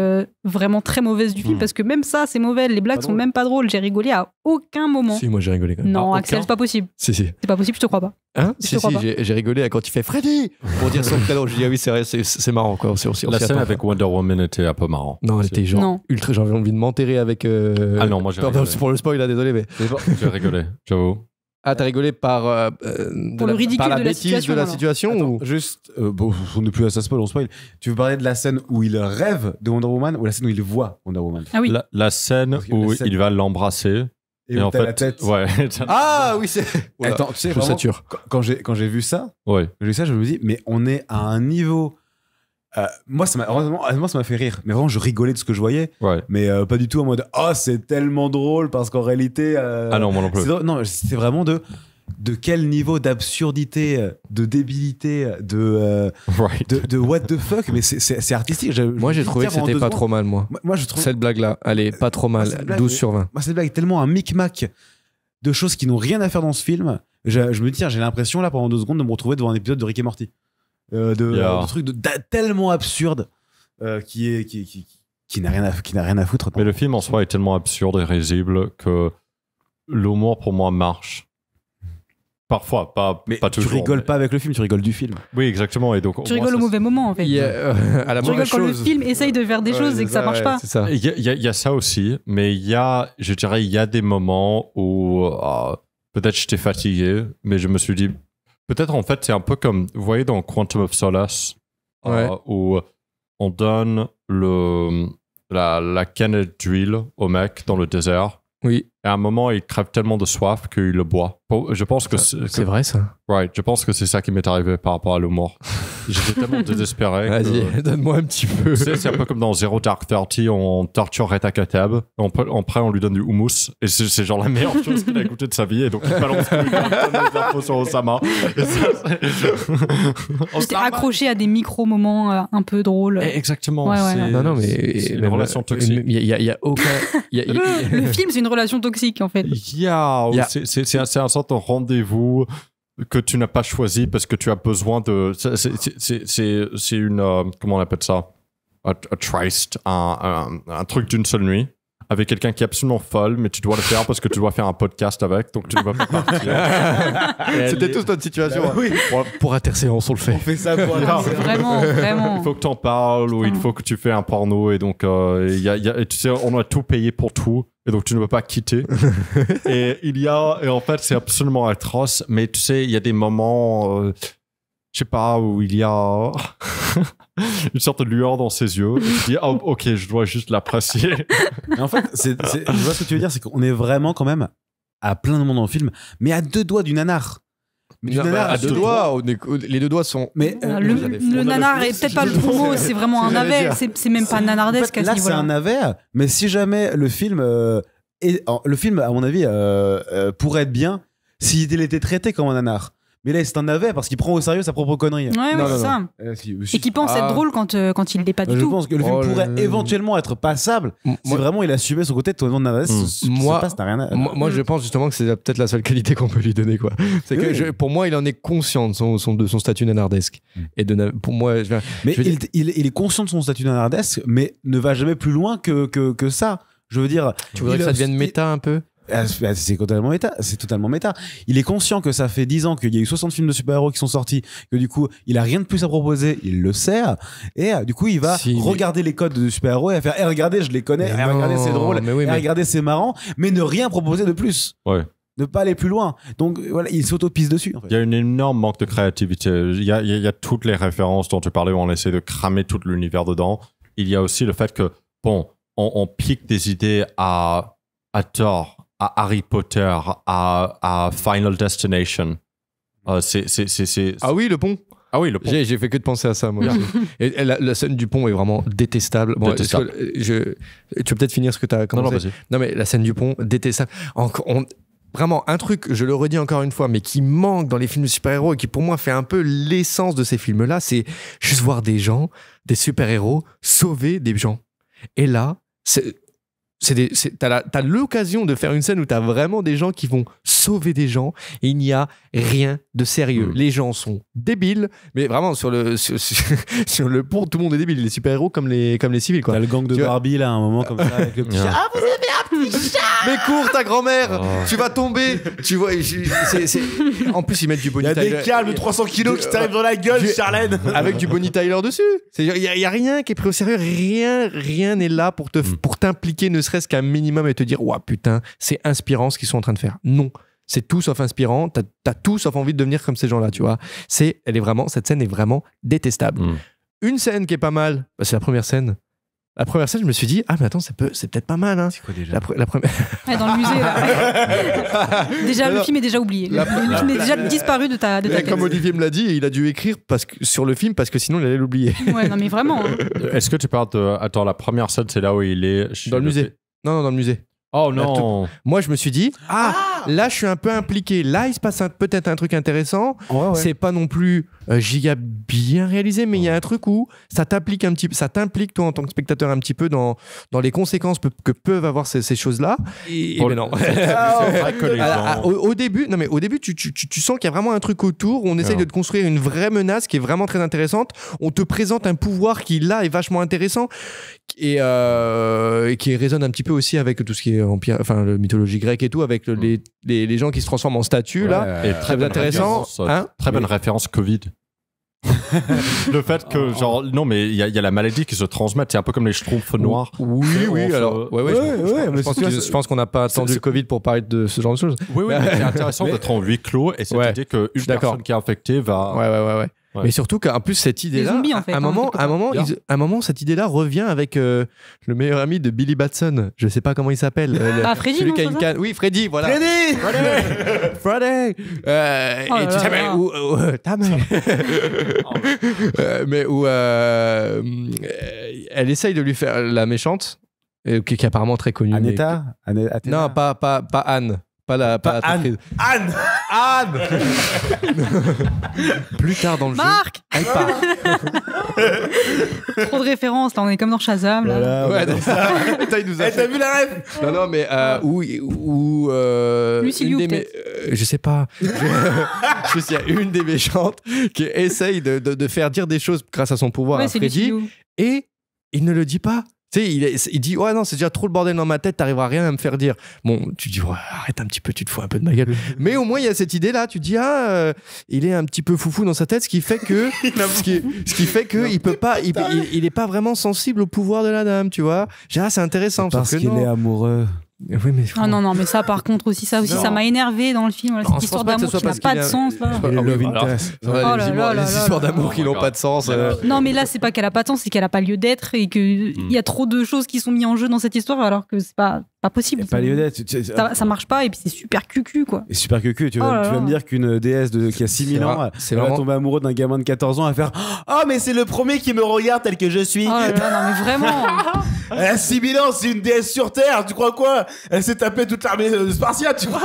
vraiment très mauvaises du film, parce que même ça, c'est mauvais. Les blagues sont même pas drôles. J'ai rigolé à aucun moment. Si, moi j'ai rigolé quand même. Non, Axel, c'est pas possible. Si. C'est pas possible, je te crois pas. Hein? Je te crois pas. J'ai rigolé quand il fait Freddy pour dire son prénom. Je dis, ah oui, c'est vrai, c'est marrant, quoi. La scène avec Wonder Woman était un peu marrant. Non, elle était genre ultra. J'avais envie de m'enterrer avec. Ah non, moi j'ai rigolé. Pour le spoil, là, désolé, mais. J'ai rigolé, j'avoue. Ah, t'as rigolé par le ridicule par la de la bêtise situation, de la alors. situation Attends, ou... juste, bon, on n'est plus à ça spoil, on spoil. Tu veux parler de la scène où il rêve de Wonder Woman ou la scène où il voit Wonder Woman? Ah oui. La scène Parce que où la scène- il va l'embrasser. Et en où t'as fait, la tête. ouais. Ah oui, c'est. Oula, Attends, tu sais, je vraiment, sature. quand j'ai vu ça, Ouais. je me dis, mais on est à un niveau. Moi, honnêtement, ça m'a fait rire. Mais vraiment, je rigolais de ce que je voyais. Ouais. Mais pas du tout en mode, oh, c'est tellement drôle parce qu'en réalité. Ah non, moi non plus. c'est drôle. Non, c'était vraiment de quel niveau d'absurdité, de débilité, Right. de what the fuck. Mais c'est artistique. Moi, j'ai trouvé que c'était pas trop mal, moi. Moi, je trouve. Cette blague-là, elle est pas trop mal. cette blague, 12 sur 20. Moi, cette blague est tellement un micmac de choses qui n'ont rien à faire dans ce film. Je me dis, tiens, j'ai l'impression, là, pendant 2 secondes, de me retrouver devant un épisode de Rick et Morty. De trucs tellement absurdes qui n'a rien à foutre. Mais le film en soi est tellement absurde et risible que l'humour pour moi marche. Parfois, pas toujours. Tu rigoles pas avec le film, tu rigoles du film. Oui, exactement. Et donc, Tu rigoles au mauvais moment, en fait. À la Tu rigoles mauvaise quand le chose. film essaye de faire des choses et que ça marche pas. C'est ça. Il y a ça aussi, mais il y a des moments où peut-être j'étais fatigué, mais je me suis dit, peut-être en fait c'est un peu comme, vous voyez dans Quantum of Solace, où on donne la canne d'huile au mec dans le désert. Oui. Et à un moment, il crève tellement de soif qu'il le boit. Je pense que c'est vrai, ça. Right, je pense que c'est ça qui m'est arrivé par rapport à l'humour. J'étais tellement désespéré. Vas-y, donne-moi un petit peu. Tu sais, c'est un peu comme dans Zero Dark Thirty, on torture Reta Kateb. Après, on lui donne du houmous. Et c'est genre la meilleure chose qu'il a écoutée de sa vie. Et donc, il balance des infos sur Osama. J'étais accroché à des micro-moments un peu drôles. Exactement. Ouais. Non, mais c'est une relation toxique. Il y a aucun. Le film, c'est une relation toxique, en fait. C'est un sorte de rendez-vous que tu n'as pas choisi parce que tu as besoin de. C'est une. Comment on appelle ça? A tryst, un truc d'une seule nuit. Avec quelqu'un qui est absolument folle, mais tu dois le faire parce que tu dois faire un podcast avec, donc tu ne vas pas partir. C'était toute notre situation. Bah, oui. Pour Interséance, on le fait. On fait ça pour Vraiment. Il faut que tu en parles ou il faut que tu fais un porno et donc tu sais, on a tout payé pour tout et donc tu ne peux pas quitter. et en fait c'est absolument atroce, mais tu sais il y a des moments je sais pas où il y a une sorte de lueur dans ses yeux et tu dis oh, ok je dois juste l'apprécier. En fait je vois ce que tu veux dire, c'est qu'on est vraiment quand même à plein de moments dans le film, mais à 2 doigts du nanar. Mais À 2 doigts, les 2 doigts sont. Mais le nanar est peut-être pas le bon mot, c'est vraiment un navet. C'est même pas nanardesque à ce là, c'est niveau-là. un navet, mais si jamais le film, à mon avis, pourrait être bien s'il était traité comme un nanar. Mais là, c'est un navet parce qu'il prend au sérieux sa propre connerie. Ouais, c'est ça. Et qui pense être drôle quand il l'est pas du Je tout. pense que le film pourrait éventuellement être passable si vraiment il assumait son côté totalement de navet. Moi, je pense justement que c'est peut-être la seule qualité qu'on peut lui donner, quoi. C'est que pour moi, il en est conscient de son statut nanardesque. Et pour moi, mais il est conscient de son statut nanardesque, mais ne va jamais plus loin que ça. Je veux dire, tu voudrais que ça devienne méta un peu? C'est totalement méta. Il est conscient que ça fait 10 ans qu'il y a eu 60 films de super-héros qui sont sortis, que du coup, il a rien de plus à proposer, il le sait, et du coup, il va regarder les codes de super-héros et faire regardez, je les connais, regardez, c'est drôle, regardez, c'est marrant, mais ne rien proposer de plus. Ouais. Ne pas aller plus loin. Donc voilà, il s'autopise dessus. En fait. Il y a une énorme manque de créativité. Il y a toutes les références dont tu parlais où on essaie de cramer tout l'univers dedans. Il y a aussi le fait que, bon, on pique des idées à tort. À Harry Potter, à Final Destination. Ah oui, le pont. Ah oui, le pont. J'ai fait que de penser à ça, moi. Et la scène du pont est vraiment détestable. Bon, détestable. Tu veux peut-être finir ce que tu as commencé. Non, vas-y. Non, mais la scène du pont, détestable. Vraiment, un truc, je le redis encore une fois, mais qui manque dans les films de super-héros et qui pour moi fait un peu l'essence de ces films-là, c'est juste voir des gens, des super-héros, sauver des gens. Et là, t'as l'occasion de faire une scène où t'as vraiment des gens qui vont sauver des gens et il n'y a rien de sérieux. Les gens sont débiles, mais vraiment sur le pont, tout le monde est débile. Les super-héros comme les civils, quoi. T'as le gang de Barbie, là, à un moment comme ça, avec le petit chat. Ah, vous avez un petit chat! Mais cours, ta grand-mère! Tu vas tomber! Tu vois, en plus, ils mettent du Bonnie Tyler. Il y a des câbles de 300 kilos qui t'arrivent dans la gueule, Charlène! Avec du Bonnie Tyler dessus. Il y a rien qui est pris au sérieux. Rien n'est là pour t'impliquer, ne serait-ce qu'un minimum, et te dire, ouah, putain, c'est inspirant ce qu'ils sont en train de faire. Non. C'est tout sauf inspirant. T'as tout sauf envie de devenir comme ces gens-là, tu vois. Cette scène est vraiment détestable. Une scène qui est pas mal, c'est la première scène. La première scène, je me suis dit, ah, mais attends, c'est peut-être pas mal, hein. C'est quoi déjà? La première. Dans le musée, là. Déjà, le film est déjà oublié. Le film est déjà disparu de ta tête. Comme Olivier me l'a dit, il a dû écrire sur le film parce que sinon il allait l'oublier. Ouais, non, mais vraiment. Est-ce que tu parles de. Attends, la première scène, c'est là où il est. Dans le musée. Non, dans le musée. Oh non. Moi, je me suis dit, là, je suis un peu impliqué. Là, il se passe peut-être un truc intéressant. Ouais. C'est pas non plus giga bien réalisé, mais il y a un truc où ça t'implique un petit peu, ça t'implique toi en tant que spectateur un petit peu dans les conséquences que peuvent avoir ces choses-là. Et ben non. Au début, tu sens qu'il y a vraiment un truc autour où on essaye de te construire une vraie menace qui est vraiment très intéressante. On te présente un pouvoir qui là est vachement intéressant et qui résonne un petit peu aussi avec tout ce qui est empire, enfin la mythologie grecque et tout, avec les gens qui se transforment en statues là. Et très intéressant. Très bonne référence Covid. Le fait que genre non mais il y a la maladie qui se transmet, c'est un peu comme les schtroumpfs noirs. Oui alors je pense qu'on n'a pas attendu le Covid pour parler de ce genre de choses. Oui mais c'est intéressant d'être en huis clos et cette idée qu'une personne qui est infectée va Ouais. Mais surtout qu'en plus cette idée-là, zombies, en fait, à un moment, cette idée-là revient avec le meilleur ami de Billy Batson. Je sais pas comment il s'appelle. Freddy, celui qui a une canne. Oui, Freddy, voilà. Freddy. Et tu sais mais où elle essaye de lui faire la méchante, qui est apparemment très connue. Aneta. Non, pas Anne. Pas Anne. Anne. Plus tard dans le Marc jeu. Elle part. Trop de références, là, on est comme dans Shazam. Là. Voilà, t'as vu la rêve? Non, mais où Lucie Liu, peut-être. Je sais pas. Je sais, il y a une des méchantes qui essaye de faire dire des choses grâce à son pouvoir à Freddy, et il ne le dit pas. Tu sais, il dit ouais non, c'est déjà trop le bordel dans ma tête, t'arriveras à rien à me faire dire. Bon, tu dis ouais, arrête un petit peu, tu te fous un peu de ma gueule. Mais au moins il y a cette idée là, tu dis il est un petit peu foufou dans sa tête, ce qui fait que il peut pas, il est pas vraiment sensible au pouvoir de la dame, tu vois. C'est intéressant parce qu'il est amoureux. Oui, mais non, mais ça par contre aussi, ça m'a énervé dans le film. Voilà, cette histoire d'amour qui n'a pas de sens. Là. Les histoires d'amour qui n'ont pas de sens. Non, mais là, c'est pas qu'elle a pas de sens, c'est qu'elle a pas lieu d'être et qu'il y a trop de choses qui sont mises en jeu dans cette histoire alors que c'est pas possible. Pas lieu d'être. Ça marche pas et puis c'est super cucu quoi. Et super cucu. Tu vas me dire qu'une déesse qui a 6000 ans va tomber amoureux d'un gamin de 14 ans à faire oh, mais c'est le premier qui me regarde tel que je suis. Oh là là, non, mais vraiment. Elle a 6000 ans, c'est une déesse sur Terre, tu crois quoi? Elle s'est tapée toute l'armée spartiate, tu vois.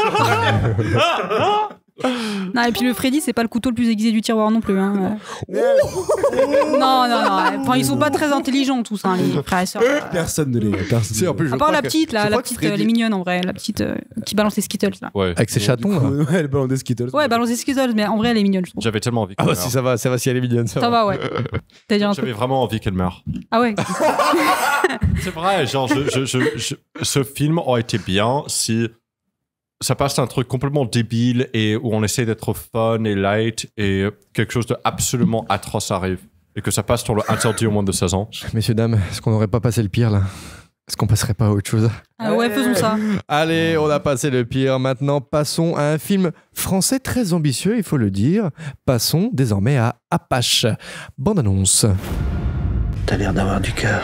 Non, et puis le Freddy, c'est pas le couteau le plus aiguisé du tiroir non plus. Hein. Non. Enfin, ils sont pas très intelligents tous, hein, les frères et sœurs. Personne ne les. En plus, à part la petite, elle est mignonne en vrai, la petite qui balance les Skittles là. Ouais. Avec ses chatons. Ouais, elle balance des Skittles. Ouais, elle balance des Skittles, mais en vrai, elle est mignonne, je trouve. J'avais tellement envie. Ah bah si ça va, si elle est mignonne, ça va, ouais. J'avais vraiment envie qu'elle meure. Ah ouais. C'est vrai, genre, ce film aurait été bien si ça passe un truc complètement débile et où on essaie d'être fun et light et quelque chose de absolument atroce arrive et que ça passe sur le interdit au moins de 16 ans. Messieurs, dames, est-ce qu'on n'aurait pas passé le pire là? Est-ce qu'on passerait pas à autre chose? Ah ouais, faisons ça. Allez, on a passé le pire. Maintenant, passons à un film français très ambitieux, il faut le dire. Passons désormais à Apache. Bande annonce. T'as l'air d'avoir du cœur.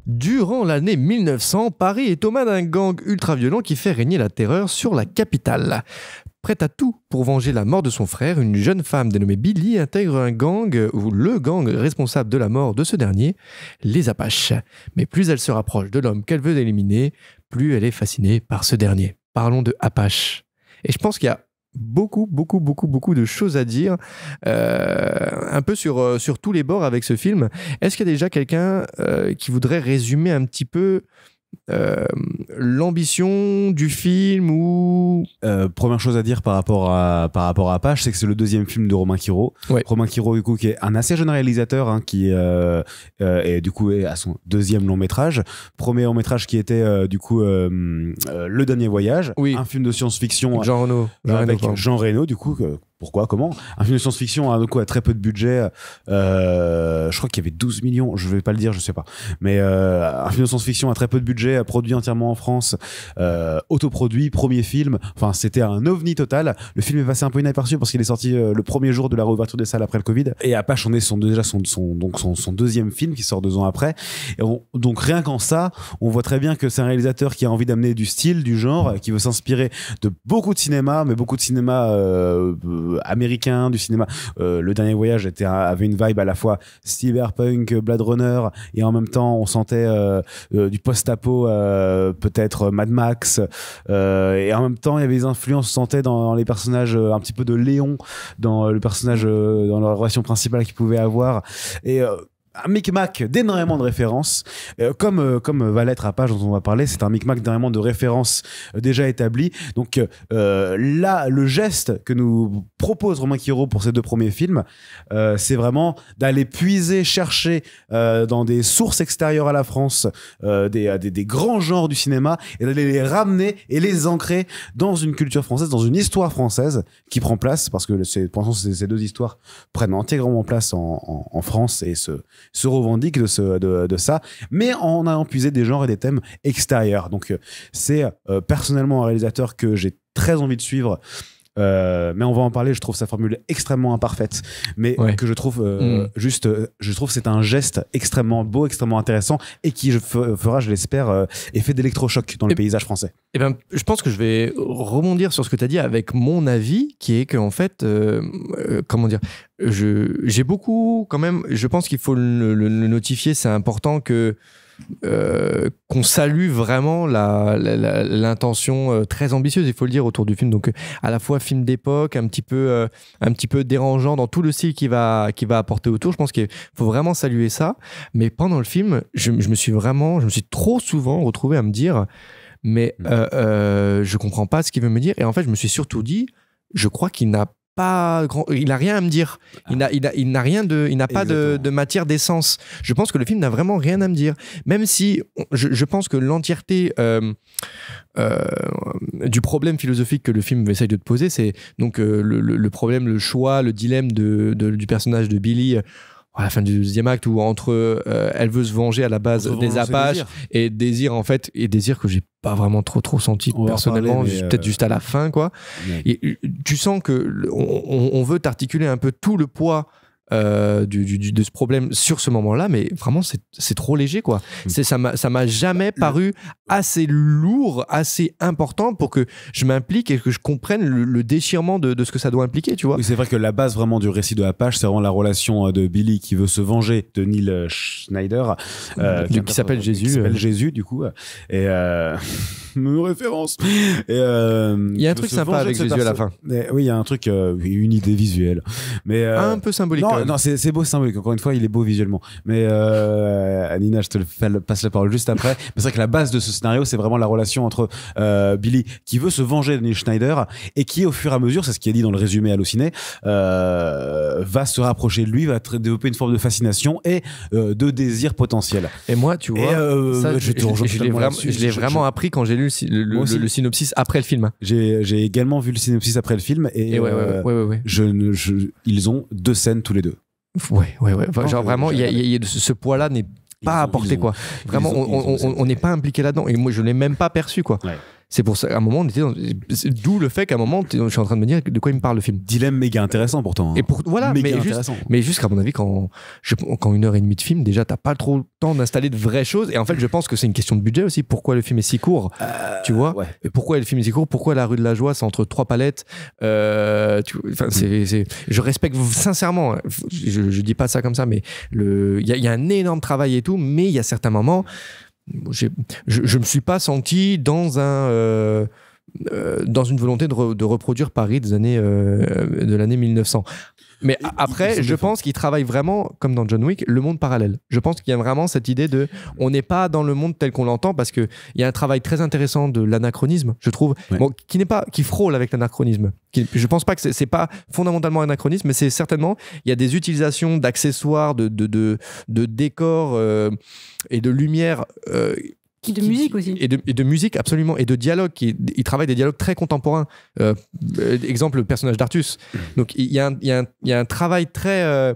Durant l'année 1900, Paris est aux mains d'un gang ultra-violent qui fait régner la terreur sur la capitale. Prête à tout pour venger la mort de son frère, une jeune femme dénommée Billy intègre un gang, ou le gang responsable de la mort de ce dernier, les Apaches. Mais plus elle se rapproche de l'homme qu'elle veut éliminer, plus elle est fascinée par ce dernier. Parlons de Apache. Et je pense qu'il y a beaucoup de choses à dire, un peu sur tous les bords avec ce film. Est-ce qu'il y a déjà quelqu'un qui voudrait résumer un petit peu l'ambition du film ou première chose à dire par rapport à Apache, c'est que c'est le deuxième film de Romain Quiro. Ouais. Romain Quiro, du coup, qui est un assez jeune réalisateur, hein, qui est du coup est à son deuxième long métrage. Premier long métrage qui était du coup Le Dernier Voyage, Oui. un film de science-fiction Jean Reno. avec Jean Reno, du coup. Pourquoi, comment un film de science-fiction hein, du coup, à très peu de budget, je crois qu'il y avait 12 millions, je vais pas le dire, je sais pas, mais un film de science-fiction à très peu de budget, produit entièrement en France, autoproduit, premier film, enfin c'était un ovni total. Le film est passé un peu inaperçu parce qu'il est sorti le premier jour de la réouverture des salles après le Covid, et Apache on est déjà son deuxième film qui sort 2 ans après, et donc rien qu'en ça on voit très bien que c'est un réalisateur qui a envie d'amener du style, du genre, qui veut s'inspirer de beaucoup de cinéma, mais beaucoup de cinéma américain, du cinéma. Le Dernier Voyage avait une vibe à la fois cyberpunk, Blade Runner, et en même temps on sentait du post-apo, peut-être Mad Max, et en même temps il y avait des influences, on sentait dans les personnages un petit peu de Léon, dans le personnage, dans la relation principale qu'il pouvait avoir, et un micmac d'énormément de références, comme va l'être Apache dont on va parler. C'est un micmac d'énormément de références déjà établies. Donc là, le geste que nous propose Romain Quiro pour ces 2 premiers films, c'est vraiment d'aller puiser, chercher dans des sources extérieures à la France, des grands genres du cinéma, et d'aller les ramener et les ancrer dans une culture française, dans une histoire française qui prend place, parce que pour l'instant ces 2 histoires prennent entièrement place en France et se revendique de ça, mais en ayant puisé des genres et des thèmes extérieurs. Donc c'est personnellement un réalisateur que j'ai très envie de suivre, mais on va en parler. Je trouve sa formule extrêmement imparfaite, mais que je trouve je trouve c'est un geste extrêmement beau, extrêmement intéressant, et qui fera, je l'espère, effet d'électrochoc dans le paysage français. Eh ben, je pense que je vais rebondir sur ce que tu as dit avec mon avis, qui est qu'en fait, comment dire, j'ai beaucoup, quand même, je pense qu'il faut le notifier, c'est important que qu'on salue vraiment l'intention très ambitieuse, il faut le dire, autour du film. Donc à la fois film d'époque, un petit peu dérangeant dans tout le style qu'il va apporter autour. Je pense qu'il faut vraiment saluer ça. Mais pendant le film, je me suis trop souvent retrouvé à me dire mais je comprends pas ce qu'il veut me dire. Et en fait, je me suis surtout dit, je crois qu'il n'a il a rien à me dire. Il n'a rien il n'a pas de matière d'essence. Je pense que le film n'a vraiment rien à me dire. Même si je pense que l'entièreté du problème philosophique que le film essaye de te poser, c'est donc le problème, le choix, le dilemme du personnage de Billy à la fin du 2e acte, où entre elle veut se venger à la base des Apaches et désir que j'ai pas vraiment trop senti personnellement, peut-être juste à la fin quoi. Et tu sens que on veut t'articuler un peu tout le poids de ce problème sur ce moment-là, mais vraiment c'est trop léger quoi. Ça m'a jamais paru assez lourd, assez important pour que je m'implique et que je comprenne le déchirement de ce que ça doit impliquer, tu vois. Oui, c'est vrai que la base vraiment du récit de Apache, c'est vraiment la relation de Billy qui veut se venger de Neil Schneider, qui s'appelle Jésus. Qui s'appelle Jésus du coup, et me référence. Et il y a un truc sympa avec Jésus à la fin. Oui, il y a un truc, une idée visuelle, mais un peu symbolique. Non, c'est beau symbolique. Encore une fois, il est beau visuellement. Mais Nina, je te passe la parole juste après. Mais c'est vrai que la base de ce scénario, c'est vraiment la relation entre Billy, qui veut se venger de Neil Schneider, et qui, au fur et à mesure, c'est ce qui est dit dans le résumé Allociné, va se rapprocher de lui, va développer une forme de fascination et de désir potentiel. Et moi, tu vois, ça, je l'ai vraiment appris quand j'ai lu le synopsis après le film. J'ai également vu le synopsis après le film, et ouais. Ils ont 2 scènes tous les 2. Ouais. Enfin, genre vraiment, il y a ce poids-là n'est pas apporté quoi. Vraiment, on n'est pas impliqué là-dedans. Et moi, je l'ai même pas perçu quoi. Ouais. C'est pour ça, à un moment, on était d'où le fait qu'à un moment, je suis en train de me dire de quoi il me parle le film. Dilemme méga intéressant pourtant. Hein. Et voilà, mais juste qu'à mon avis, quand 1h30 de film, déjà, t'as pas trop le temps d'installer de vraies choses. Et en fait, je pense que c'est une question de budget aussi. Pourquoi le film est si court, tu vois? Ouais. Et pourquoi le film est si court? Pourquoi La Rue de la Joie, c'est entre 3 palettes? Je respecte sincèrement. Je dis pas ça comme ça, mais il y a un énorme travail et tout, mais il y a certains moments. Je me suis pas senti dans un dans une volonté de reproduire Paris de l'année 1900. Mais après, je pense qu'il travaille vraiment, comme dans John Wick, le monde parallèle. Je pense qu'il y a vraiment cette idée de on n'est pas dans le monde tel qu'on l'entend, parce qu'il y a un travail très intéressant de l'anachronisme, je trouve, bon, qui frôle avec l'anachronisme. Je pense pas que c'est pas fondamentalement anachronisme, mais c'est certainement, il y a des utilisations d'accessoires, de décors et de lumière. De musique aussi. Et de musique, absolument. Et de dialogue. Il travaille des dialogues très contemporains. Exemple, le personnage d'Artus. Donc, il y a un travail très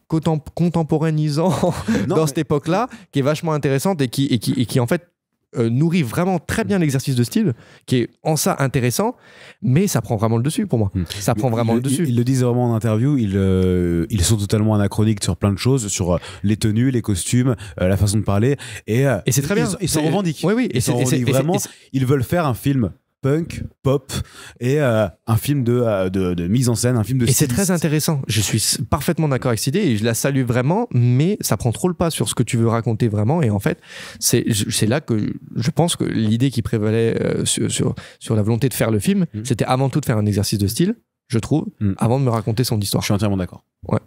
contemporanisant dans cette époque-là, qui est vachement intéressante et qui en fait, nourrit vraiment très bien l'exercice de style, qui est en ça intéressant, mais ça prend vraiment le dessus pour moi. Ça prend vraiment le dessus. Ils le disent vraiment en interview, ils sont totalement anachroniques sur plein de choses, sur les tenues, les costumes, la façon de parler, et c'est très bien. Ils s'en revendiquent. Oui, ils s'en revendiquent vraiment. Ils veulent faire un film punk, pop et un film de mise en scène, un film de styliste. Et c'est très intéressant. Je suis parfaitement d'accord avec cette idée et je la salue vraiment, mais ça prend trop le pas sur ce que tu veux raconter vraiment. Et en fait, c'est là que je pense que l'idée qui prévalait sur la volonté de faire le film, c'était avant tout de faire un exercice de style, je trouve, avant de me raconter son histoire. Je suis entièrement d'accord. Ouais.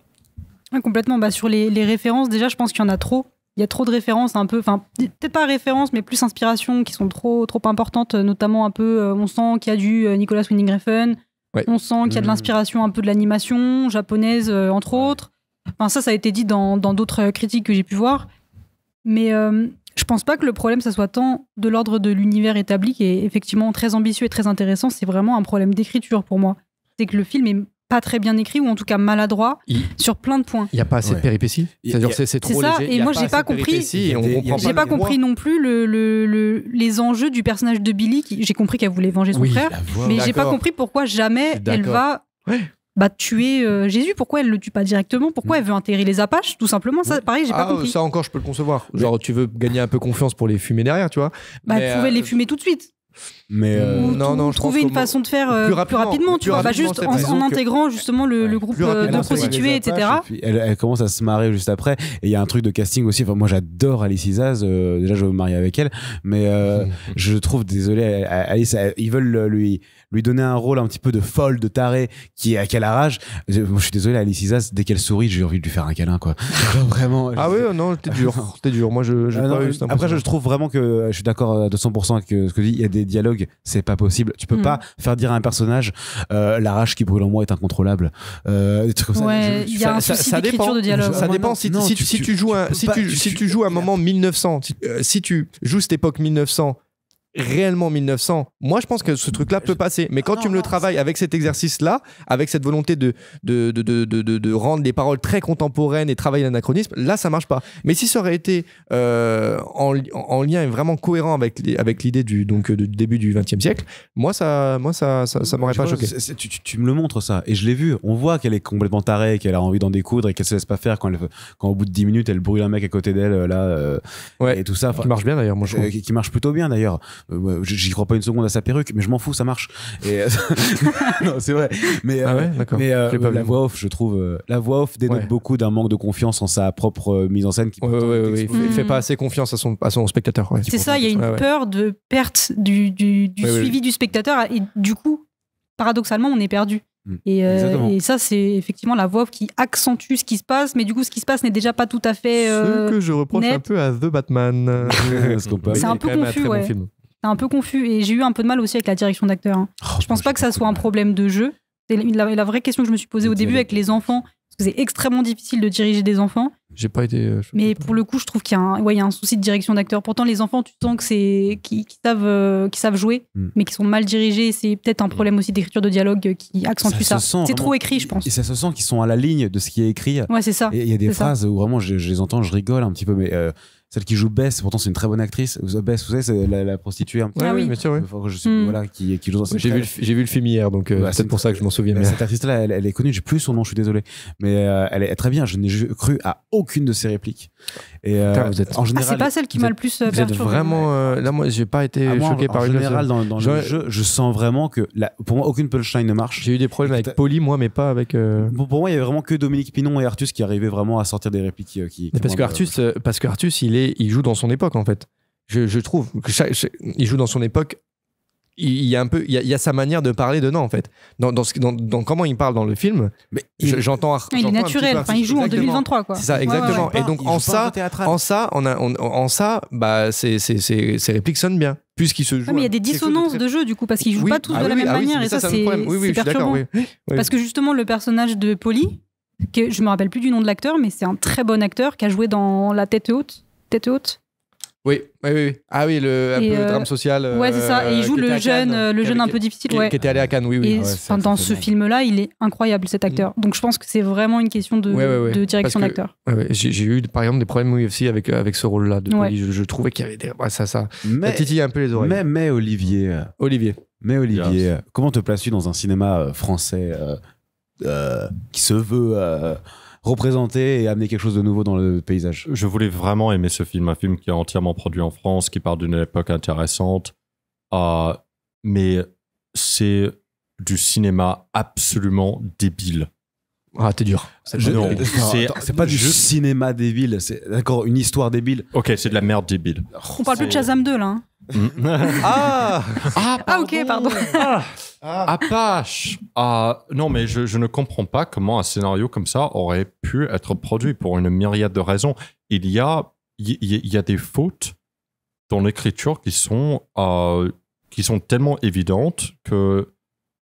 Complètement. Sur les références, déjà, je pense qu'il y en a trop. Il y a trop de références, un peu, enfin, peut-être pas références, mais plus inspirations qui sont trop importantes, notamment un peu, on sent qu'il y a du Nicolas Winding Refn, on sent qu'il y a de l'inspiration un peu de l'animation japonaise, entre autres. Enfin, ça a été dit dans d'autres critiques que j'ai pu voir. Mais je pense pas que le problème, ça soit tant de l'ordre de l'univers établi, qui est effectivement très ambitieux et très intéressant. C'est vraiment un problème d'écriture pour moi. C'est que le film est pas très bien écrit, ou en tout cas maladroit sur plein de points. Il n'y a pas assez de péripéties. C'est-à-dire c'est trop ça, léger. Et moi j'ai pas compris. J'ai pas compris non plus les enjeux du personnage de Billy. J'ai compris qu'elle voulait venger son frère, mais j'ai pas compris pourquoi jamais elle va tuer Jésus. Pourquoi elle le tue pas directement? Pourquoi elle veut intégrer les Apaches? Tout simplement, ça, pareil, j'ai pas compris. Ça encore, je peux le concevoir. Genre, tu veux gagner un peu confiance pour les fumer derrière, tu vois. Elle pouvait les fumer tout de suite. Mais non, trouver une façon de faire plus rapidement, tu vois, juste en intégrant justement le groupe de prostituées, etc. Puis elle commence à se marrer juste après, et il y a un truc de casting aussi. Enfin, moi j'adore Alice Isaz, déjà je veux me marier avec elle, mais je trouve, désolé, Alice, ils veulent lui donner un rôle un petit peu de folle, de taré, qui a la rage. Moi, je suis désolé, Alice Isaz, dès qu'elle sourit, j'ai envie de lui faire un câlin, quoi. Vraiment. Ah oui, non, t'es dur. Moi, après, je trouve vraiment que je suis d'accord à 200% avec ce que tu dis. Il y a des dialogues, c'est pas possible. Tu peux pas faire dire à un personnage la rage qui brûle en moi est incontrôlable. Des trucs comme ça. Il y a un souci d'écriture de dialogue. Ça dépend. Si tu joues un moment 1900, si tu joues cette époque 1900, réellement 1900, moi je pense que ce truc-là peut passer. Mais quand tu me le travailles avec cet exercice-là, avec cette volonté de rendre les paroles très contemporaines et travailler l'anachronisme, là ça marche pas. Mais si ça aurait été en lien et vraiment cohérent avec l'idée du début du XXe siècle, moi ça m'aurait pas choqué. Tu me le montres ça, et je l'ai vu. On voit qu'elle est complètement tarée, qu'elle a envie d'en découdre et qu'elle se laisse pas faire quand au bout de 10 minutes elle brûle un mec à côté d'elle et tout ça. Qui marche bien d'ailleurs, moi je trouve. Qui marche plutôt bien d'ailleurs. J'y crois pas une seconde à sa perruque, mais je m'en fous, ça marche. Et non, c'est vrai. Mais la voix off, je trouve, la voix off dénote beaucoup d'un manque de confiance en sa propre mise en scène. Il fait pas assez confiance à son spectateur. C'est ça, il y a une peur de perte du suivi du spectateur, et du coup, paradoxalement, on est perdu. Et ça, c'est effectivement la voix off qui accentue ce qui se passe, mais du coup, ce qui se passe n'est déjà pas tout à fait ce que je reproche un peu à The Batman. C'est un peu confus, ouais. C'est un peu confus, et j'ai eu un peu de mal aussi avec la direction d'acteur. Je pense pas que ça soit un problème de jeu. C'est la vraie question que je me suis posée au début avec les enfants, parce que c'est extrêmement difficile de diriger des enfants. J'ai pas été. Mais pour le coup, je trouve qu'il y a un souci de direction d'acteur. Pourtant, les enfants, tu sens que c'est qui savent jouer, mais qui sont mal dirigés. C'est peut-être un problème aussi d'écriture de dialogue qui accentue ça. C'est trop écrit, je pense. Et ça se sent qu'ils sont à la ligne de ce qui est écrit. Ouais, c'est ça. Et il y a des phrases où vraiment je les entends, je rigole un petit peu, mais celle qui joue Bess, pourtant c'est une très bonne actrice. Bess, vous savez, c'est la prostituée un peu. Oui, bien sûr, oui. Voilà, qui joue dans j'ai vu le film hier, donc c'est pour ça que je m'en souviens. Cette actrice-là, elle est connue, j'ai plus son nom, je suis désolé. Mais elle est très bien, je n'ai cru à aucune de ses répliques. Et en général, c'est pas celle qui m'a le plus perturbé. Vous êtes vraiment là, moi j'ai pas été choqué par une. En général, dans le jeu, je sens vraiment que pour moi aucune punchline ne marche. J'ai eu des problèmes avec Polly, moi, mais pas avec. Pour moi, il y avait vraiment que Dominique Pinon et Artus qui arrivaient vraiment à sortir des répliques parce que Artus, il joue dans son époque en fait. Je trouve que il joue dans son époque il y a un peu, il y a sa manière de parler dedans en fait. Dans comment il parle dans le film, mais j'entends. Il est naturel. Enfin, il joue en 2023 quoi. C'est ça, exactement. Et donc en ça, bah ces répliques sonnent bien. Puisqu'il se joue. Mais il y a des dissonances de jeu du coup parce qu'ils jouent pas tous de la même manière et ça c'est perturbant. Parce que justement le personnage de Polly, que je me rappelle plus du nom de l'acteur, mais c'est un très bon acteur qui a joué dans La Tête haute. Oui. Ah oui, le drame social. Ouais, c'est ça. Et il joue le jeune un peu difficile. Qui était allé à Cannes, oui. Et dans ce film-là, il est incroyable, cet acteur. Donc je pense que c'est vraiment une question de direction d'acteur. J'ai eu, par exemple, des problèmes aussi avec ce rôle-là. Je trouvais qu'il y avait des... Ça titillait un peu les oreilles. Mais Olivier, comment te places-tu dans un cinéma français qui se veut... représenter et amener quelque chose de nouveau dans le paysage. Je voulais vraiment aimer ce film, un film qui est entièrement produit en France, qui parle d'une époque intéressante, mais c'est du cinéma absolument débile. Ah, t'es dur. C'est pas du cinéma débile, c'est d'accord, une histoire débile. Ok, c'est de la merde débile. On parle plus de Shazam 2 là. Ok, pardon. Apache. Non, mais je ne comprends pas comment un scénario comme ça aurait pu être produit pour une myriade de raisons. Il y a des fautes dans l'écriture qui sont tellement évidentes que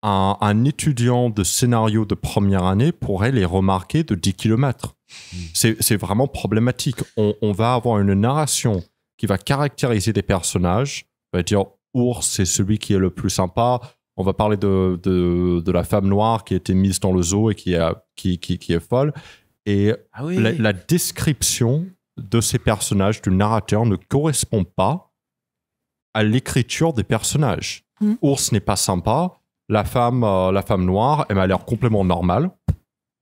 un étudiant de scénario de première année pourrait les remarquer de 10 km. C'est vraiment problématique. On va avoir une narration qui va caractériser des personnages. On va dire, Ours, c'est celui qui est le plus sympa. On va parler de la femme noire qui a été mise dans le zoo et qui est folle. Et la description de ces personnages, du narrateur, ne correspond pas à l'écriture des personnages. Ours n'est pas sympa. La femme noire, elle m'a l'air complètement normale. Elle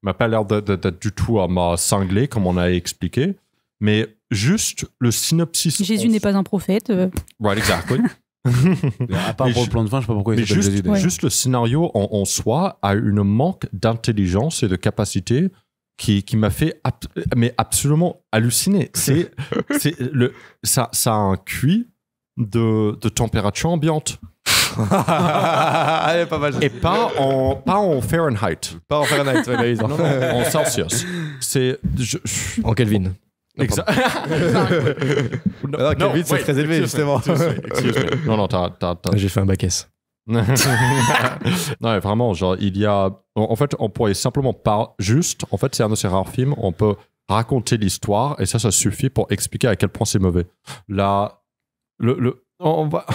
m'a pas l'air d'être du tout cinglée, comme on a expliqué. Mais juste le synopsis... Jésus n'est pas un prophète. Right, exactly. À part pour le plan de fin, je sais pas pourquoi il s'appelle Jésus. Juste le scénario en soi a une manque d'intelligence et de capacité qui m'a fait absolument halluciner. Ça a un QI de température ambiante. Allez, pas mal. Et pas en Fahrenheit. Pas en Fahrenheit, non, en Celsius. En Kelvin. Exact. Kelvin, c'est très élevé, justement. Excuse me. Non, t'as... J'ai fait un bac S. Non, mais vraiment, genre, il y a... En fait, on pourrait simplement pas... Juste, en fait, c'est un de ces rares films où on peut raconter l'histoire et ça suffit pour expliquer à quel point c'est mauvais. Là, on va...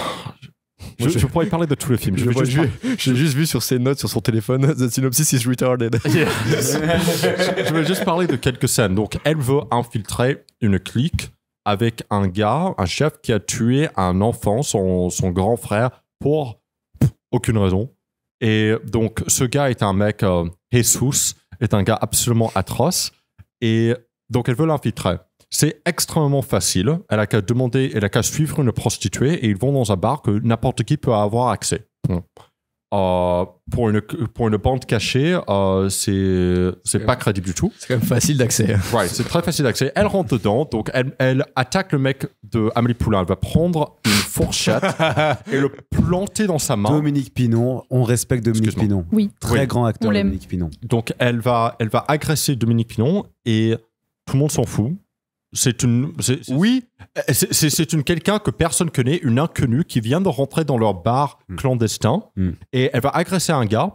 Je pourrais parler de tous les films. J'ai juste vu sur ses notes, sur son téléphone, The synopsis is retarded. Je vais juste parler de quelques scènes. Donc, elle veut infiltrer une clique avec un chef qui a tué un enfant, son grand frère, pour aucune raison. Et donc, ce gars est un mec, Jesus, est un gars absolument atroce. Et donc, elle veut l'infiltrer. C'est extrêmement facile. Elle a qu'à suivre une prostituée et ils vont dans un bar que n'importe qui peut avoir accès. Pour une bande cachée, c'est pas crédible du tout. C'est quand même facile d'accès. Ouais, c'est très facile d'accès. Elle rentre dedans, donc elle attaque le mec de Amélie Poulain. Elle va prendre une fourchette et le planter dans sa main. Dominique Pinon, on respecte Dominique Pinon. Oui. Très grand acteur, Dominique Pinon. Donc elle va agresser Dominique Pinon et tout le monde s'en fout. C'est quelqu'un que personne connaît, une inconnue qui vient de rentrer dans leur bar clandestin et elle va agresser un gars.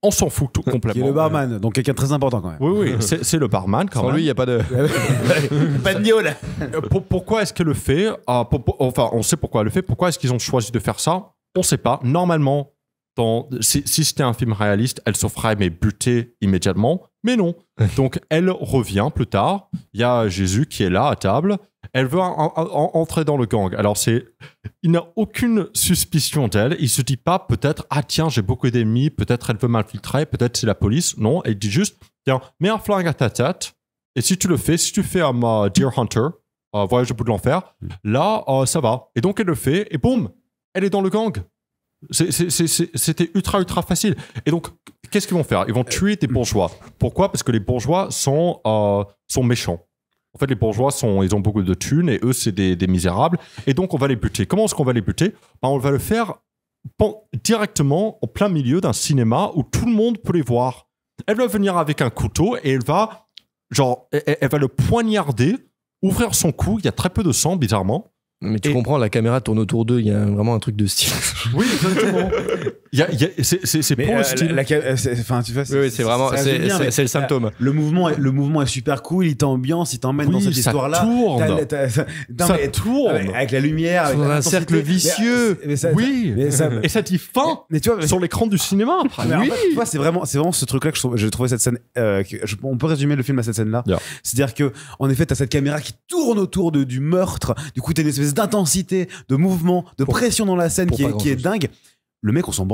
On s'en fout complètement. Qui est le barman, donc quelqu'un de très important quand même. Oui, c'est le barman quand même. Sans lui, il n'y a pas de... pas de gueule. Pourquoi est-ce qu'elle le fait enfin, on sait pourquoi elle le fait. Pourquoi est-ce qu'ils ont choisi de faire ça? On ne sait pas. Normalement, si c'était un film réaliste, elle se ferait buter immédiatement. Mais non. Donc, elle revient plus tard. Il y a Jésus qui est là à table. Elle veut entrer dans le gang. Alors, il n'a aucune suspicion d'elle. Il se dit pas peut-être, tiens, j'ai beaucoup d'ennemis. Peut-être elle veut m'infiltrer. Peut-être c'est la police. Non, elle dit juste, tiens, mets un flingue à ta tête. Et si tu fais un Deer Hunter, Voyage au bout de l'enfer, là, ça va. Et donc, elle le fait. Et boum, elle est dans le gang. C'était ultra facile. Et donc, qu'est-ce qu'ils vont faire? Ils vont tuer des bourgeois. Pourquoi? Parce que les bourgeois sont méchants. En fait, les bourgeois ils ont beaucoup de thunes et eux, c'est des misérables. Et donc, on va les buter. Comment est-ce qu'on va les buter? On va le faire directement en plein milieu d'un cinéma où tout le monde peut les voir. Elle va venir avec un couteau et elle va le poignarder, ouvrir son cou. Il y a très peu de sang, bizarrement. Mais tu comprends, la caméra tourne autour d'eux, il y a vraiment un truc de style. Oui, exactement. C'est pour le style. C'est vraiment, c'est le symptôme. Le mouvement est super cool, il t'ambiance, il t'emmène dans cette histoire-là. Ça tourne. Avec la lumière. Avec un cercle vicieux. Et ça dit fin sur l'écran du cinéma. Oui. Tu vois, c'est vraiment ce truc-là que j'ai trouvé cette scène. On peut résumer le film à cette scène-là. C'est-à-dire que, en effet, t'as cette caméra qui tourne autour du meurtre. Du coup, t'as une espèce d'intensité, de mouvement, de pression dans la scène qui est dingue. Le mec, on s'en